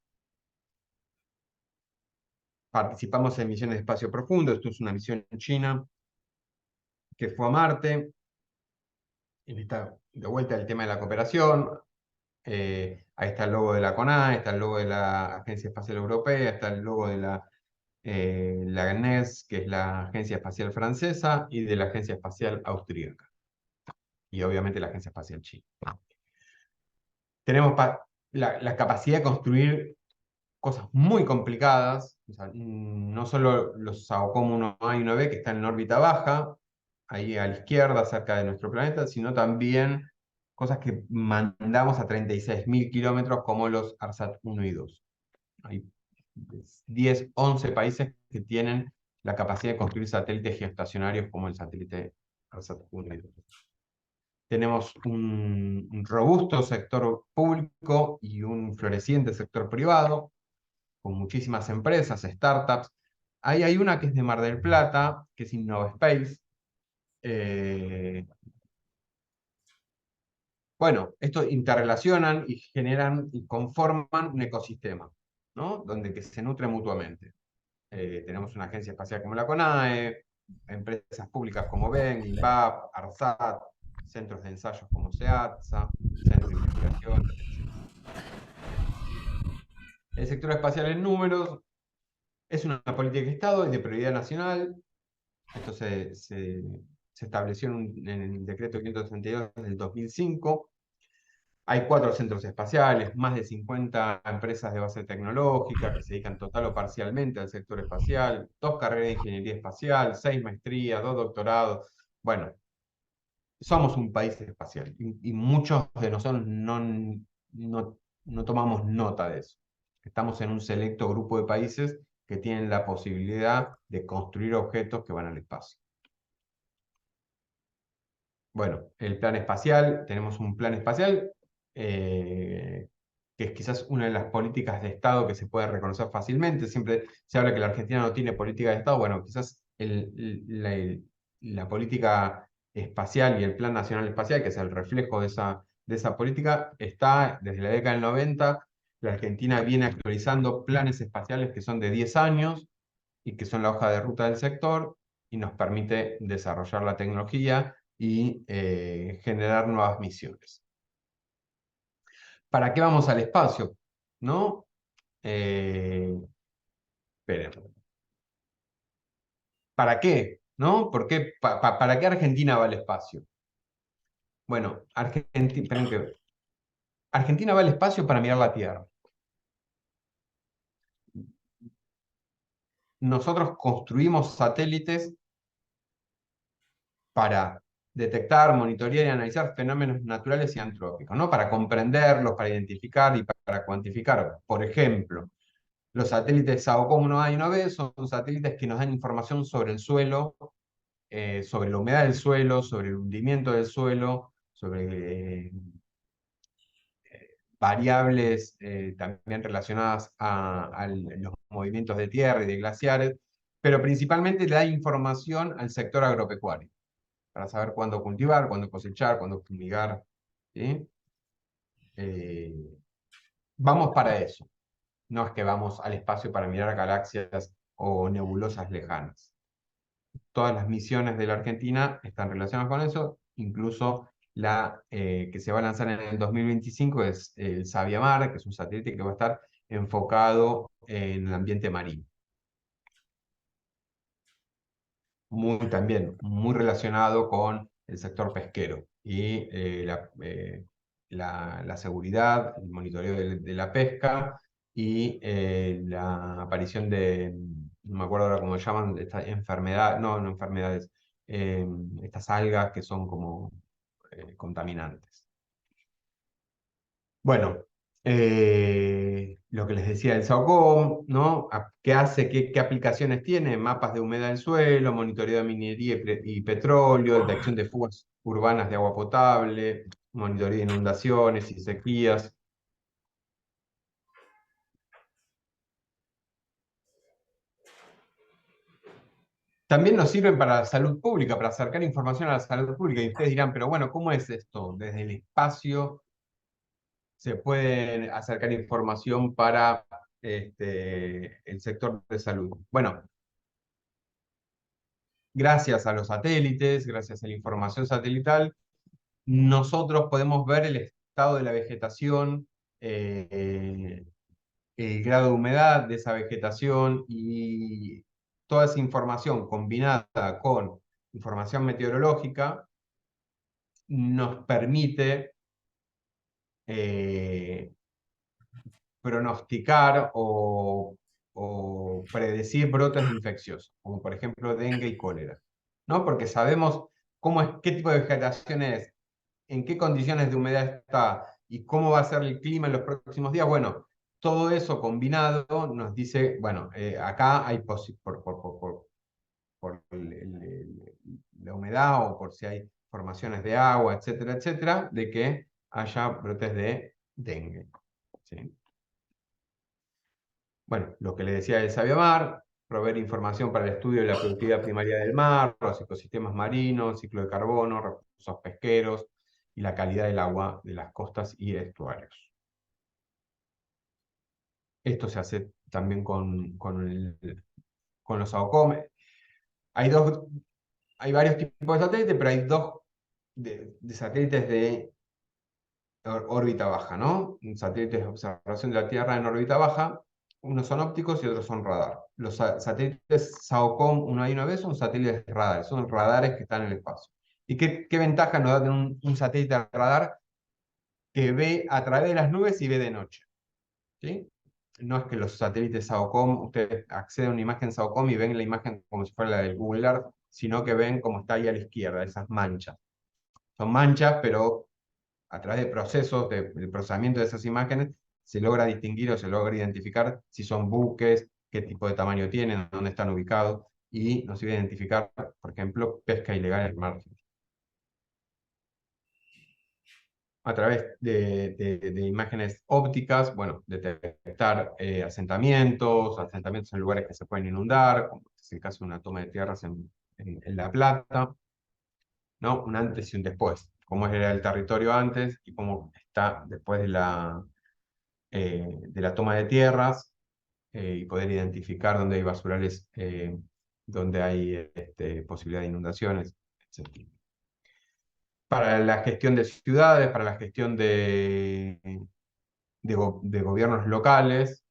Participamos en misiones de espacio profundo, esto es una misión china que fue a Marte, está de vuelta el tema de la cooperación. Ahí está el logo de la CONAE, está el logo de la Agencia Espacial Europea, está el logo de la GNES, que es la Agencia Espacial Francesa, y de la Agencia Espacial Austríaca. Y obviamente la Agencia Espacial China. Tenemos la capacidad de construir cosas muy complicadas, o sea, no solo los SAOCOM 1A y 1B que están en órbita baja, ahí a la izquierda, cerca de nuestro planeta, sino también cosas que mandamos a 36.000 kilómetros como los ARSAT 1 y 2. Hay 10, 11 países que tienen la capacidad de construir satélites geoestacionarios como el satélite ARSAT 1 y 2. Tenemos un robusto sector público y un floreciente sector privado, con muchísimas empresas, startups. Ahí hay una que es de Mar del Plata, que es InnovaSpace. Bueno, esto interrelacionan y generan y conforman un ecosistema, ¿no? Donde que se nutre mutuamente. Tenemos una agencia espacial como la CONAE, empresas públicas como BEN, INVAP, ARSAT, centros de ensayos como SEATSA, centros de investigación, etc. El sector espacial en números es una política de Estado y de prioridad nacional. Esto se estableció en el decreto 532 del 2005. Hay 4 centros espaciales, más de 50 empresas de base tecnológica que se dedican total o parcialmente al sector espacial, 2 carreras de ingeniería espacial, 6 maestrías, 2 doctorados. Bueno, somos un país espacial y muchos de nosotros no tomamos nota de eso. Estamos en un selecto grupo de países que tienen la posibilidad de construir objetos que van al espacio. Bueno, el plan espacial, tenemos un plan espacial que es quizás una de las políticas de Estado que se puede reconocer fácilmente. Siempre se habla que la Argentina no tiene política de Estado. Bueno, quizás la política espacial y el Plan Nacional Espacial, que es el reflejo de esa política, está desde la década del 90. La Argentina viene actualizando planes espaciales que son de 10 años y que son la hoja de ruta del sector y nos permite desarrollar la tecnología y generar nuevas misiones. ¿Para qué vamos al espacio? ¿No? Esperen. ¿Para qué? ¿No? ¿Por qué? ¿Para qué Argentina va al espacio? Bueno, Argentina va al espacio para mirar la Tierra. Nosotros construimos satélites para detectar, monitorear y analizar fenómenos naturales y antrópicos, ¿no? Para comprenderlos, para identificar y para cuantificar. Por ejemplo, los satélites SAOCOM 1A y 1B son satélites que nos dan información sobre el suelo, sobre la humedad del suelo, sobre el hundimiento del suelo, sobre variables también relacionadas a los movimientos de tierra y de glaciares, pero principalmente le da información al sector agropecuario, para saber cuándo cultivar, cuándo cosechar, cuándo fumigar. ¿Sí? Vamos para eso. No es que vamos al espacio para mirar galaxias o nebulosas lejanas. Todas las misiones de la Argentina están relacionadas con eso, incluso la que se va a lanzar en el 2025 es el Sabiamar, que es un satélite que va a estar enfocado en el ambiente marino. También muy relacionado con el sector pesquero y la seguridad, el monitoreo de la pesca y la aparición no me acuerdo ahora cómo se llaman, esta enfermedad, no enfermedades, estas algas que son como contaminantes. Bueno, lo que les decía del SAOCOM, ¿no? ¿Qué hace? ¿Qué aplicaciones tiene? Mapas de humedad del suelo, monitoreo de minería y petróleo, detección de fugas urbanas de agua potable, monitoreo de inundaciones y sequías. También nos sirven para la salud pública, para acercar información a la salud pública. Y ustedes dirán, pero bueno, ¿cómo es esto? Desde el espacio se puede acercar información para el sector de salud. Bueno, gracias a los satélites, gracias a la información satelital, nosotros podemos ver el estado de la vegetación, el grado de humedad de esa vegetación y toda esa información combinada con información meteorológica nos permite eh, pronosticar o predecir brotes infecciosos, como por ejemplo dengue y cólera, ¿no? Porque sabemos qué tipo de vegetación es, en qué condiciones de humedad está y cómo va a ser el clima en los próximos días. Bueno, todo eso combinado nos dice, bueno, acá hay por la humedad o por si hay formaciones de agua, etcétera, etcétera, de que haya brotes de dengue. ¿Sí? Bueno, lo que le decía del Sabiamar, proveer información para el estudio de la productividad primaria del mar, los ecosistemas marinos, ciclo de carbono, recursos pesqueros y la calidad del agua de las costas y estuarios. Esto se hace también con los AOCOM. Hay varios tipos de satélites, pero hay dos de satélites de órbita baja, ¿no? Satélites de observación de la Tierra en órbita baja, unos son ópticos y otros son radar. Los satélites SAOCOM 1A y 1B son satélites de radar, son radares que están en el espacio. ¿Y qué ventaja nos da tener un satélite de radar que ve a través de las nubes y ve de noche? ¿Sí? No es que los satélites SAOCOM, ustedes acceden a una imagen SAOCOM y ven la imagen como si fuera la del Google Earth, sino que ven como está ahí a la izquierda, esas manchas. Son manchas, pero a través de procesos del procesamiento de esas imágenes, se logra distinguir o se logra identificar si son buques, qué tipo de tamaño tienen, dónde están ubicados, y nos sirve identificar, por ejemplo, pesca ilegal en el mar. A través de imágenes ópticas, bueno, detectar asentamientos en lugares que se pueden inundar, como es el caso de una toma de tierras en La Plata, ¿no? Un antes y un después, cómo era el territorio antes y cómo está después de la toma de tierras, y poder identificar dónde hay basurales, dónde hay posibilidad de inundaciones, etc. Para la gestión de ciudades, para la gestión de gobiernos locales,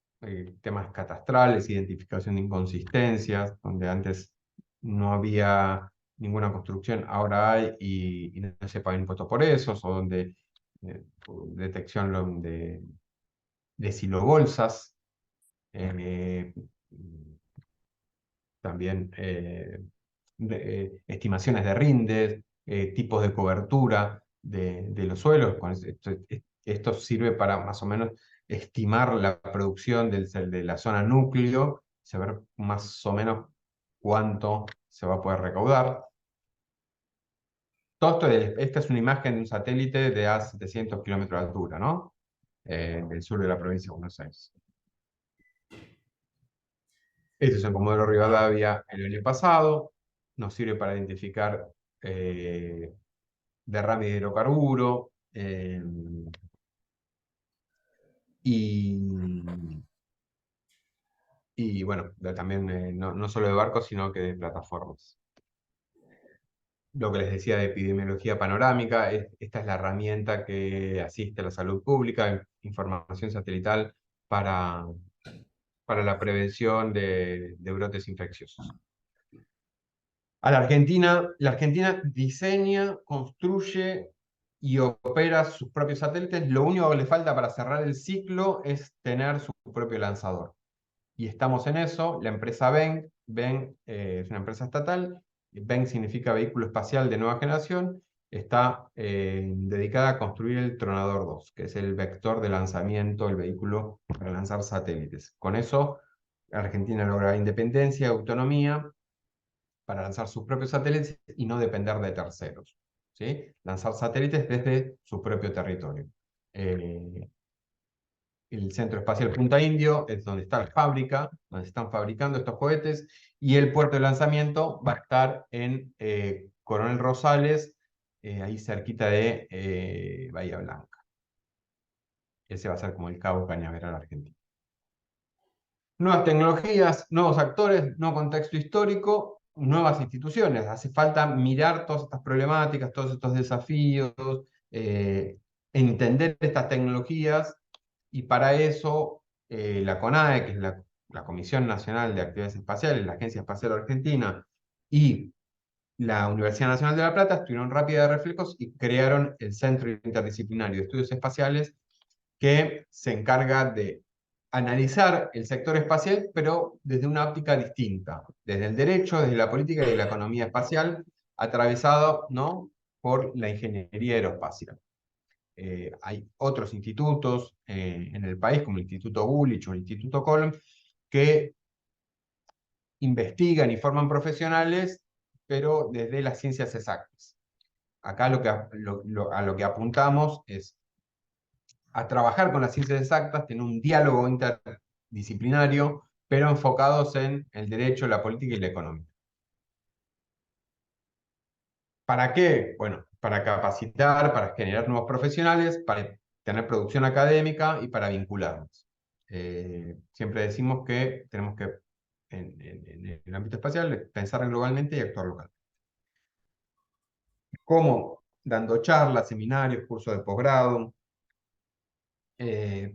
temas catastrales, identificación de inconsistencias, donde antes no había ninguna construcción, ahora hay y no se pagan impuestos por esos, o donde detección de silobolsas, eh, también estimaciones de rindes, tipos de cobertura de los suelos. Esto sirve para más o menos estimar la producción de la zona núcleo, saber más o menos cuánto se va a poder recaudar. Todo esta es una imagen de un satélite de a 700 kilómetros de altura, ¿no? Del sur de la provincia de Buenos Aires. Este es el Comodoro Rivadavia el año pasado. Nos sirve para identificar derrame de hidrocarburo, y, y bueno, también no solo de barcos, sino que de plataformas. Lo que les decía de epidemiología panorámica, esta es la herramienta que asiste a la salud pública, información satelital para, para la prevención de brotes infecciosos. A la Argentina diseña, construye y opera sus propios satélites. Lo único que le falta para cerrar el ciclo es tener su propio lanzador. Y estamos en eso. La empresa Ben es una empresa estatal. Ben significa vehículo espacial de nueva generación. está dedicada a construir el Tronador 2, que es el vector de lanzamiento, el vehículo para lanzar satélites. Con eso, Argentina logra independencia, autonomía para lanzar sus propios satélites y no depender de terceros, ¿sí? Lanzar satélites desde su propio territorio. El Centro Espacial Punta Indio es donde está la fábrica, donde se están fabricando estos cohetes, y el puerto de lanzamiento va a estar en Coronel Rosales, ahí cerquita de Bahía Blanca. Ese va a ser como el Cabo Cañaveral argentino. Nuevas tecnologías, nuevos actores, nuevo contexto histórico, nuevas instituciones. Hace falta mirar todas estas problemáticas, todos estos desafíos, entender estas tecnologías, y para eso la CONAE, que es la Comisión Nacional de Actividades Espaciales, la Agencia Espacial Argentina y la Universidad Nacional de La Plata estuvieron rápidas de reflejos y crearon el Centro Interdisciplinario de Estudios Espaciales, que se encarga de analizar el sector espacial, pero desde una óptica distinta, desde el derecho, desde la política y la economía espacial, atravesado, ¿no?, por la ingeniería aeroespacial. Hay otros institutos en el país, como el Instituto Gulich o el Instituto Colm, que investigan y forman profesionales, pero desde las ciencias exactas. Acá a lo que apuntamos es a trabajar con las ciencias exactas, tener un diálogo interdisciplinario, pero enfocados en el derecho, la política y la economía. ¿Para qué? Bueno, para capacitar, para generar nuevos profesionales, para tener producción académica y para vincularnos. Siempre decimos que tenemos que, en el ámbito espacial, pensar globalmente y actuar local. ¿Cómo? Dando charlas, seminarios, cursos de posgrado,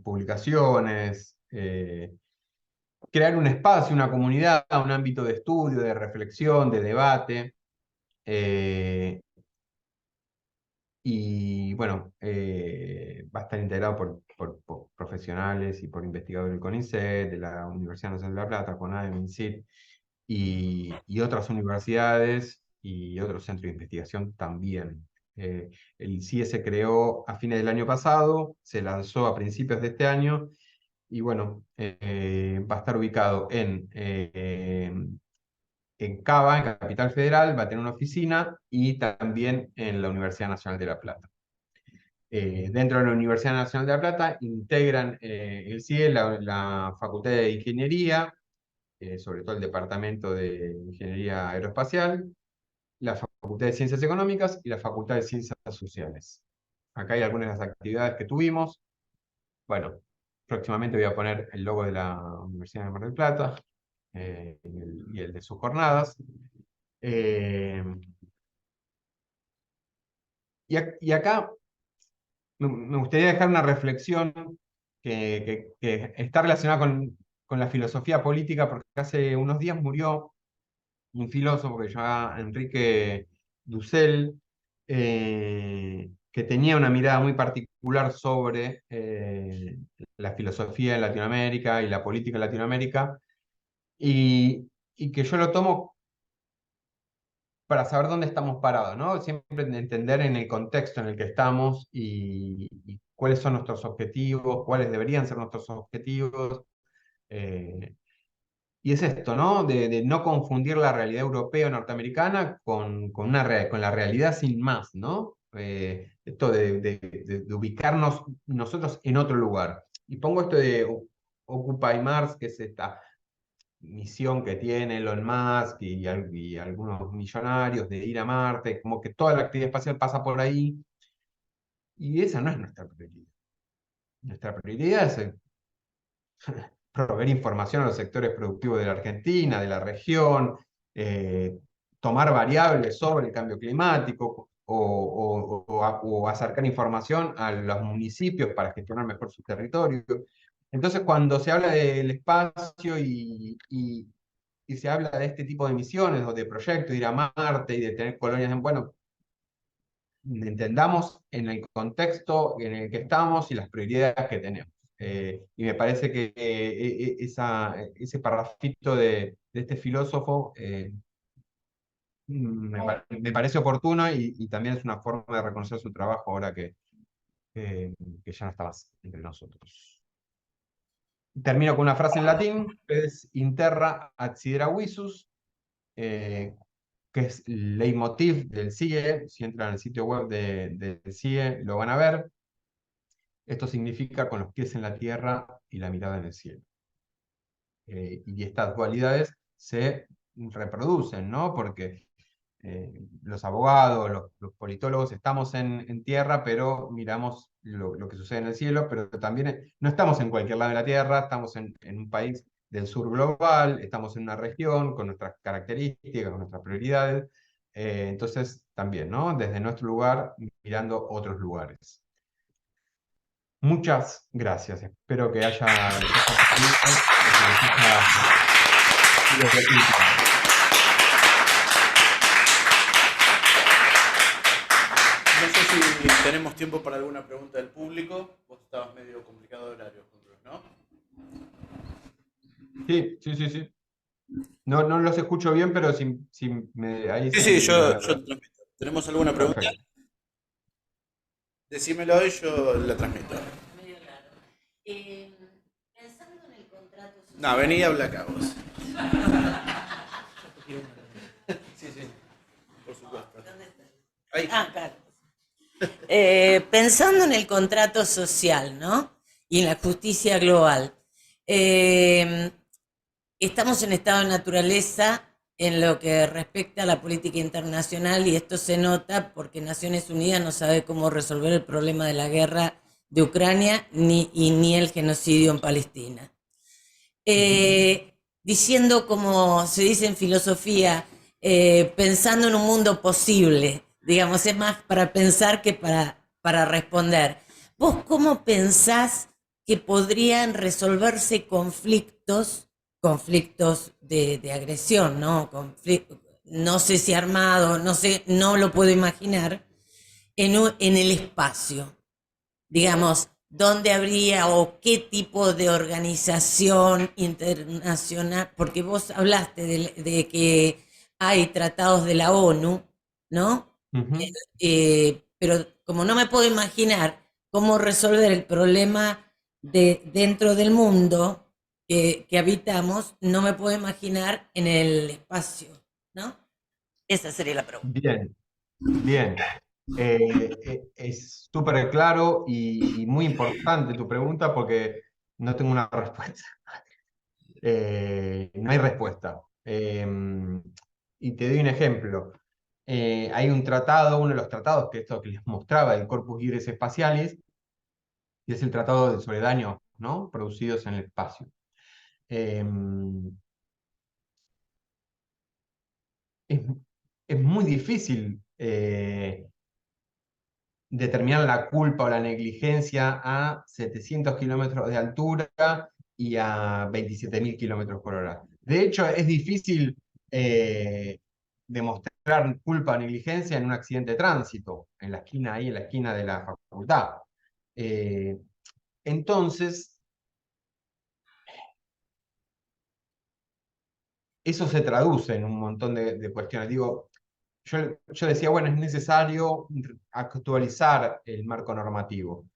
publicaciones, crear un espacio, una comunidad, un ámbito de estudio, de reflexión, de debate. Y bueno, va a estar integrado por profesionales y por investigadores del CONICET, de la Universidad Nacional de La Plata, CONADE, MINSIT, y otras universidades y otros centros de investigación también. El CIE se creó a fines del año pasado, se lanzó a principios de este año, y bueno, va a estar ubicado en Cava, en Capital Federal, va a tener una oficina, y también en la Universidad Nacional de La Plata. Dentro de la Universidad Nacional de La Plata integran el CIE, la Facultad de Ingeniería, sobre todo el Departamento de Ingeniería Aeroespacial, la Facultad de Ciencias Económicas y la Facultad de Ciencias Sociales. Acá hay algunas de las actividades que tuvimos. Bueno, próximamente voy a poner el logo de la Universidad de Mar del Plata, y el de sus jornadas. Eh, y acá me gustaría dejar una reflexión que está relacionada con la filosofía política, porque hace unos días murió un filósofo que se llama Enrique Dussel, que tenía una mirada muy particular sobre la filosofía en Latinoamérica y la política en Latinoamérica, y que yo lo tomo para saber dónde estamos parados, ¿no? Siempre entender en el contexto en el que estamos, y cuáles son nuestros objetivos, cuáles deberían ser nuestros objetivos. eh, y es esto, ¿no? De no confundir la realidad europea o norteamericana con la realidad sin más, ¿no? Esto de ubicarnos nosotros en otro lugar. Y pongo esto de Occupy Mars, que es esta misión que tiene Elon Musk y algunos millonarios de ir a Marte, como que toda la actividad espacial pasa por ahí, y esa no es nuestra prioridad. Nuestra prioridad es proveer información a los sectores productivos de la Argentina, de la región, eh, tomar variables sobre el cambio climático, o acercar información a los municipios para gestionar mejor su territorio. Entonces, cuando se habla del espacio y se habla de este tipo de misiones o de proyectos, de ir a Marte y de tener colonias bueno, entendamos en el contexto en el que estamos y las prioridades que tenemos. Y me parece que ese parrafito de este filósofo me parece oportuno y también es una forma de reconocer su trabajo ahora que ya no está más entre nosotros. Termino con una frase en latín, que es interra accidera visus, que es el leitmotiv del CIE. Si entran en el sitio web del CIE, lo van a ver. Esto significa con los pies en la tierra y la mirada en el cielo. Y estas dualidades se reproducen, ¿no? Porque los abogados, los politólogos estamos en tierra, pero miramos lo que sucede en el cielo, pero también no estamos en cualquier lado de la tierra, estamos en un país del sur global, estamos en una región con nuestras características, con nuestras prioridades, entonces también, ¿no? Desde nuestro lugar, mirando otros lugares. Muchas gracias, espero que les haya servido, que les haya sido útil. No sé si tenemos tiempo para alguna pregunta del público. Vos estabas medio complicado de horario, ¿no? Sí, sí, sí, sí. No, no los escucho bien, pero ahí Sí, sí, sí yo te transmito. ¿Tenemos alguna pregunta? perfecto. Decímelo y yo la transmito. Medio largo. Pensando en el contrato social. No, vení y habla acá vos. Sí, sí, por supuesto. ¿Dónde está? Ahí. Claro. Pensando en el contrato social, ¿no? Y en la justicia global. Estamos en estado de naturaleza en lo que respecta a la política internacional y esto se nota porque Naciones Unidas no sabe cómo resolver el problema de la guerra de Ucrania ni el genocidio en Palestina. Diciendo, como se dice en filosofía, pensando en un mundo posible, digamos, es más para pensar que para responder. ¿Vos cómo pensás que podrían resolverse conflictos de agresión, ¿no? No sé si armado, no sé, no lo puedo imaginar, en el espacio? Digamos, dónde habría o qué tipo de organización internacional, porque vos hablaste de que hay tratados de la ONU, ¿no? Ujú. Pero como no me puedo imaginar cómo resolver el problema dentro del mundo que habitamos, no me puedo imaginar en el espacio, ¿no? Esa sería la pregunta. Bien, bien. Es súper claro y muy importante tu pregunta porque no tengo una respuesta. No hay respuesta. Y te doy un ejemplo. Hay un tratado, uno de los tratados que esto que les mostraba, el Corpus Juris Spatialis, y es el tratado sobre daños, ¿no? Producidos en el espacio. Eh, es, es muy difícil determinar la culpa o la negligencia a 700 kilómetros de altura y a 27.000 kilómetros por hora. De hecho, es difícil demostrar culpa o negligencia en un accidente de tránsito, en la esquina, ahí en la esquina de la facultad. Eh, entonces, eso se traduce en un montón de cuestiones. Digo, yo decía, bueno, es necesario actualizar el marco normativo.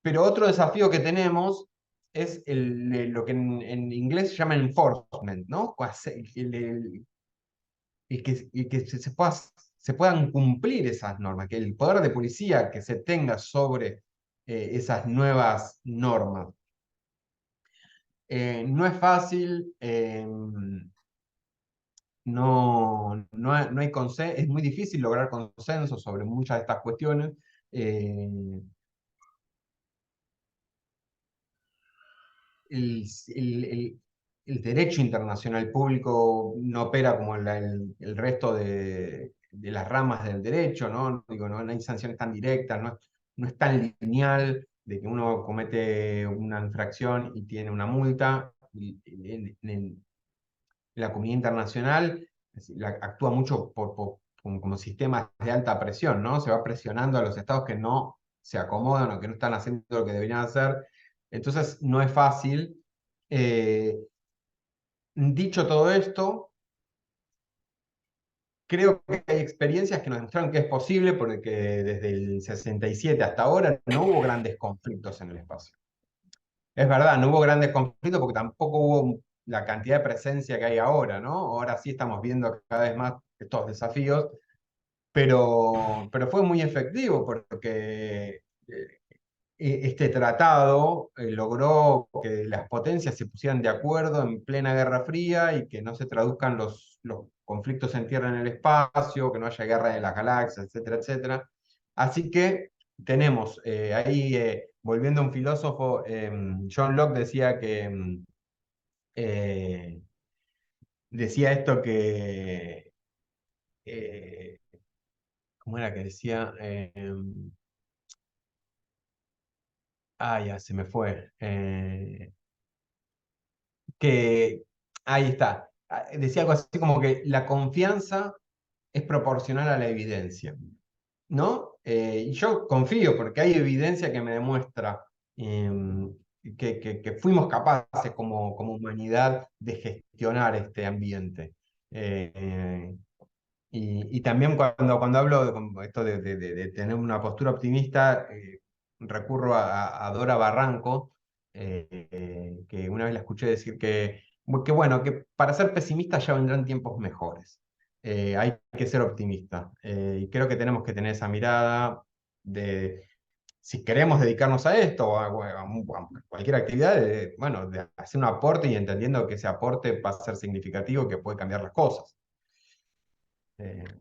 Pero otro desafío que tenemos es lo que en inglés se llama enforcement, ¿no? Que se puedan cumplir esas normas, que el poder de policía que se tenga sobre esas nuevas normas. No es fácil, no hay consenso, es muy difícil lograr consenso sobre muchas de estas cuestiones. Eh, el derecho internacional público no opera como el resto de las ramas del derecho, ¿no? Digo, no hay sanciones tan directas, no es tan lineal de que uno comete una infracción y tiene una multa. En la comunidad internacional actúa mucho como sistemas de alta presión, ¿no? Se va presionando a los estados que no se acomodan o que no están haciendo lo que deberían hacer. Entonces, no es fácil. Dicho todo esto, creo que hay experiencias que nos demostraron que es posible, porque desde el 67 hasta ahora no hubo grandes conflictos en el espacio. Es verdad, no hubo grandes conflictos porque tampoco hubo la cantidad de presencia que hay ahora, ¿no? Ahora sí estamos viendo cada vez más estos desafíos, pero fue muy efectivo porque este tratado logró que las potencias se pusieran de acuerdo en plena Guerra Fría y que no se traduzcan los conflictos en tierra en el espacio, que no haya guerra de las galaxias, etcétera, etcétera. Así que tenemos ahí, volviendo a un filósofo, John Locke decía que eh, decía esto que, eh, ¿cómo era que decía? Ya se me fue. Que ahí está. Decía algo así como que la confianza es proporcional a la evidencia, ¿no? Y yo confío porque hay evidencia que me demuestra que fuimos capaces como humanidad de gestionar este ambiente. Eh, y también cuando hablo de como esto de tener una postura optimista, recurro a Dora Barranco, que una vez la escuché decir que bueno, que para ser pesimista ya vendrán tiempos mejores. Hay que ser optimista. Y creo que tenemos que tener esa mirada de, si queremos dedicarnos a esto o a cualquier actividad, bueno, de hacer un aporte y entendiendo que ese aporte va a ser significativo, que puede cambiar las cosas.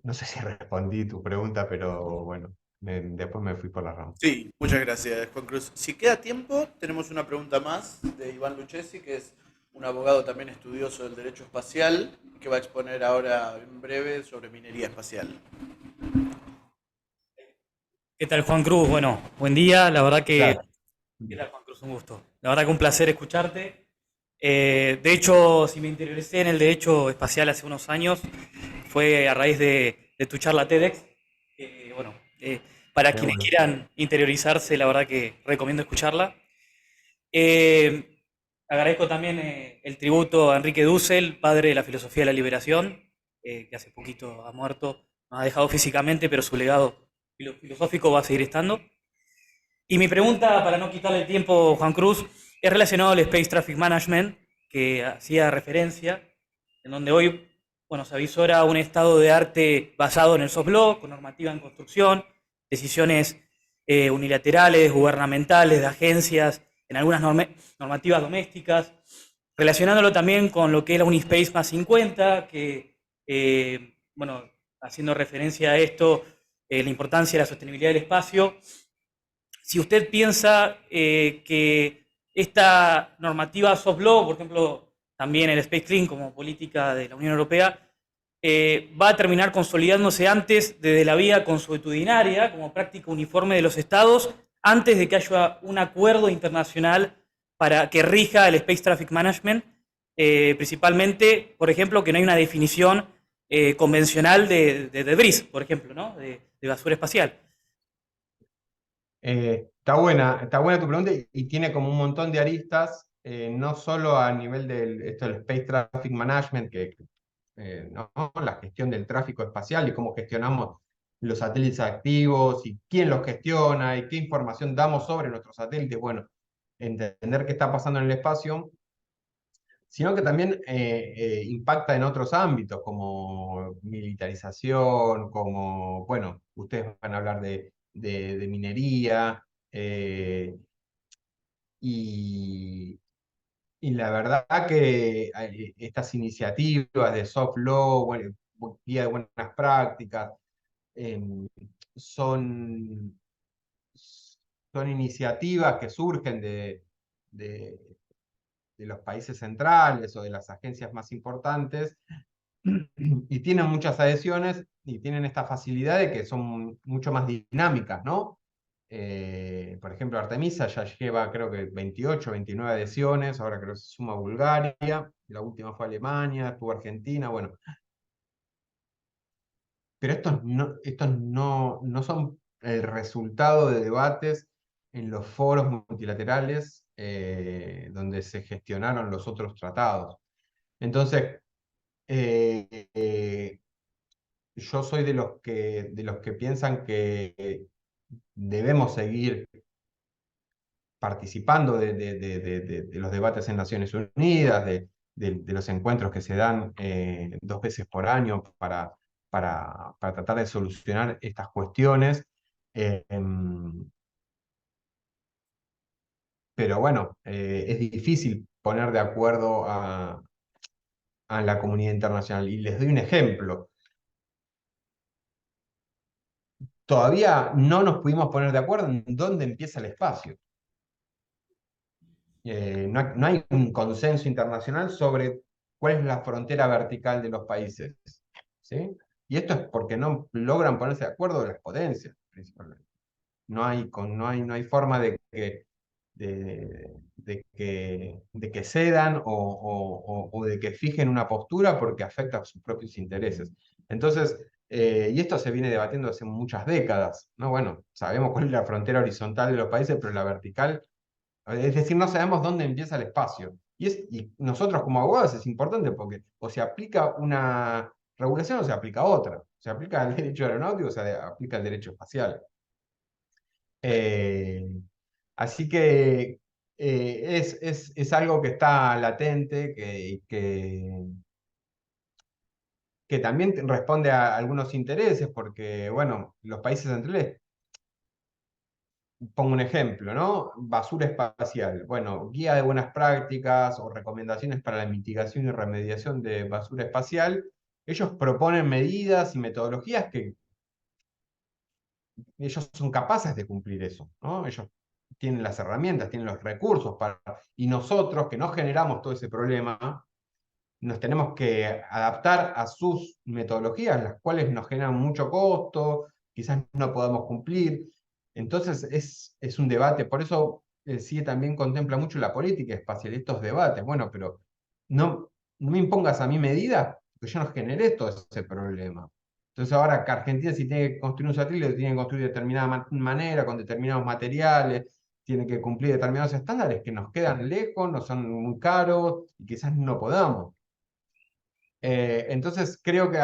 No sé si respondí tu pregunta, pero bueno, después me fui por la rama. Sí, muchas gracias, Juan Cruz. Si queda tiempo, tenemos una pregunta más de Iván Lucchesi, que es un abogado también estudioso del derecho espacial, que va a exponer ahora en breve sobre minería espacial. ¿Qué tal, Juan Cruz? Bueno, buen día. La verdad que... Claro. ¿Qué tal, Juan Cruz? Un gusto. La verdad que un placer escucharte. De hecho, si me interioricé en el derecho espacial hace unos años, fue a raíz de tu charla TEDx. Bueno, para Qué quienes bueno. quieran interiorizarse, la verdad que recomiendo escucharla. Eh, Agradezco también el tributo a Enrique Dussel, padre de la filosofía de la liberación, que hace poquito ha muerto, nos ha dejado físicamente, pero su legado filosófico va a seguir estando. Y mi pregunta, para no quitarle el tiempo, Juan Cruz, es relacionado al Space Traffic Management, que hacía referencia, en donde hoy, bueno, se avisora un estado de arte basado en el soft law, con normativa en construcción, decisiones unilaterales, gubernamentales, de agencias, en algunas normativas domésticas, relacionándolo también con lo que es la Unispace más 50, que, bueno, haciendo referencia a esto, la importancia de la sostenibilidad del espacio. Si usted piensa que esta normativa soft law, por ejemplo, también el Space Clean como política de la Unión Europea, va a terminar consolidándose antes desde la vía consuetudinaria como práctica uniforme de los estados, antes de que haya un acuerdo internacional para que rija el Space Traffic Management, principalmente, por ejemplo, que no hay una definición convencional de debris, por ejemplo, ¿no? de basura espacial. Está buena tu pregunta y tiene como un montón de aristas, no solo a nivel del Space Traffic Management, ¿no? La gestión del tráfico espacial y cómo gestionamos los satélites activos y quién los gestiona y qué información damos sobre nuestros satélites. Bueno, entender qué está pasando en el espacio, sino que también impacta en otros ámbitos como militarización, como, bueno, ustedes van a hablar de minería, y, y la verdad que estas iniciativas de soft law, bueno, guía de buenas prácticas, eh, son, son iniciativas que surgen de, de los países centrales o de las agencias más importantes y tienen muchas adhesiones y tienen esta facilidad de que son mucho más dinámicas, ¿no? Por ejemplo, Artemisa ya lleva creo que 28, 29 adhesiones, ahora creo que se suma Bulgaria, la última fue Alemania, estuvo Argentina, bueno, pero estos no son el resultado de debates en los foros multilaterales donde se gestionaron los otros tratados. Entonces, eh, eh, yo soy de los que piensan que debemos seguir participando de los debates en Naciones Unidas, de los encuentros que se dan 2 veces por año para tratar de solucionar estas cuestiones. Pero bueno, es difícil poner de acuerdo a la comunidad internacional. Y les doy un ejemplo. Todavía no nos pudimos poner de acuerdo en dónde empieza el espacio. No hay un consenso internacional sobre cuál es la frontera vertical de los países, ¿sí? Y esto es porque no logran ponerse de acuerdo de las potencias, principalmente. No hay forma de que cedan o de que fijen una postura porque afecta a sus propios intereses. Entonces, y esto se viene debatiendo hace muchas décadas, ¿no? Bueno, sabemos cuál es la frontera horizontal de los países, pero la vertical, es decir, no sabemos dónde empieza el espacio. Y nosotros como abogados es importante porque o se aplica una regulación o se aplica otra. Se aplica el derecho aeronáutico o se aplica el derecho espacial. Eh, Así que es algo que está latente, que también responde a algunos intereses, porque, bueno, los países centrales, pongo un ejemplo, ¿no? Basura espacial. Bueno, guía de buenas prácticas o recomendaciones para la mitigación y remediación de basura espacial. Ellos proponen medidas y metodologías que ellos son capaces de cumplir eso, ¿no? Ellos tienen las herramientas, tienen los recursos y nosotros que no generamos todo ese problema, nos tenemos que adaptar a sus metodologías, las cuales nos generan mucho costo, quizás no podamos cumplir. Entonces es un debate, por eso el CIE también contempla mucho la política espacial, estos debates. Bueno, pero no me impongas a mí medidas, porque yo no generé todo ese problema. Entonces ahora que Argentina si tiene que construir un satélite, lo tiene que construir de determinada manera, con determinados materiales, tiene que cumplir determinados estándares que nos quedan lejos, no son muy caros y quizás no podamos. Entonces creo que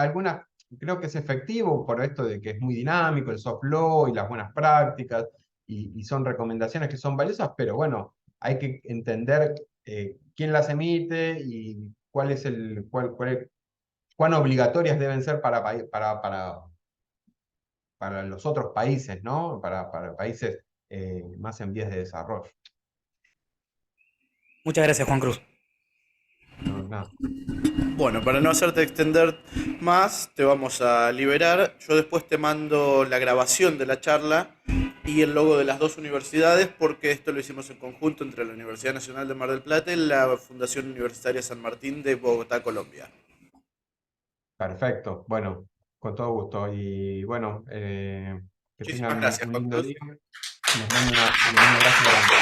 es efectivo por esto de que es muy dinámico, el soft law y las buenas prácticas, y son recomendaciones que son valiosas, pero bueno, hay que entender quién las emite y cuán obligatorias deben ser para los otros países, ¿no? Para países más en vías de desarrollo. Muchas gracias, Juan Cruz. No, nada. Bueno, para no hacerte extender más, te vamos a liberar. Yo después te mando la grabación de la charla y el logo de las dos universidades, porque esto lo hicimos en conjunto entre la Universidad Nacional de Mar del Plata y la Fundación Universitaria San Martín de Bogotá, Colombia. Perfecto. Bueno, con todo gusto. Y bueno, que Muchísimas tengan gracias, un Juan lindo Cruz. día. Les mando un abrazo grande.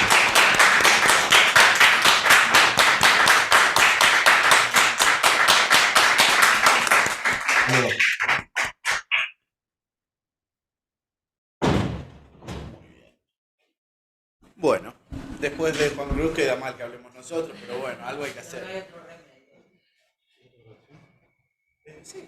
Adiós. Bueno, después de Juan Cruz queda mal que hablemos nosotros, pero bueno, algo hay que hacer.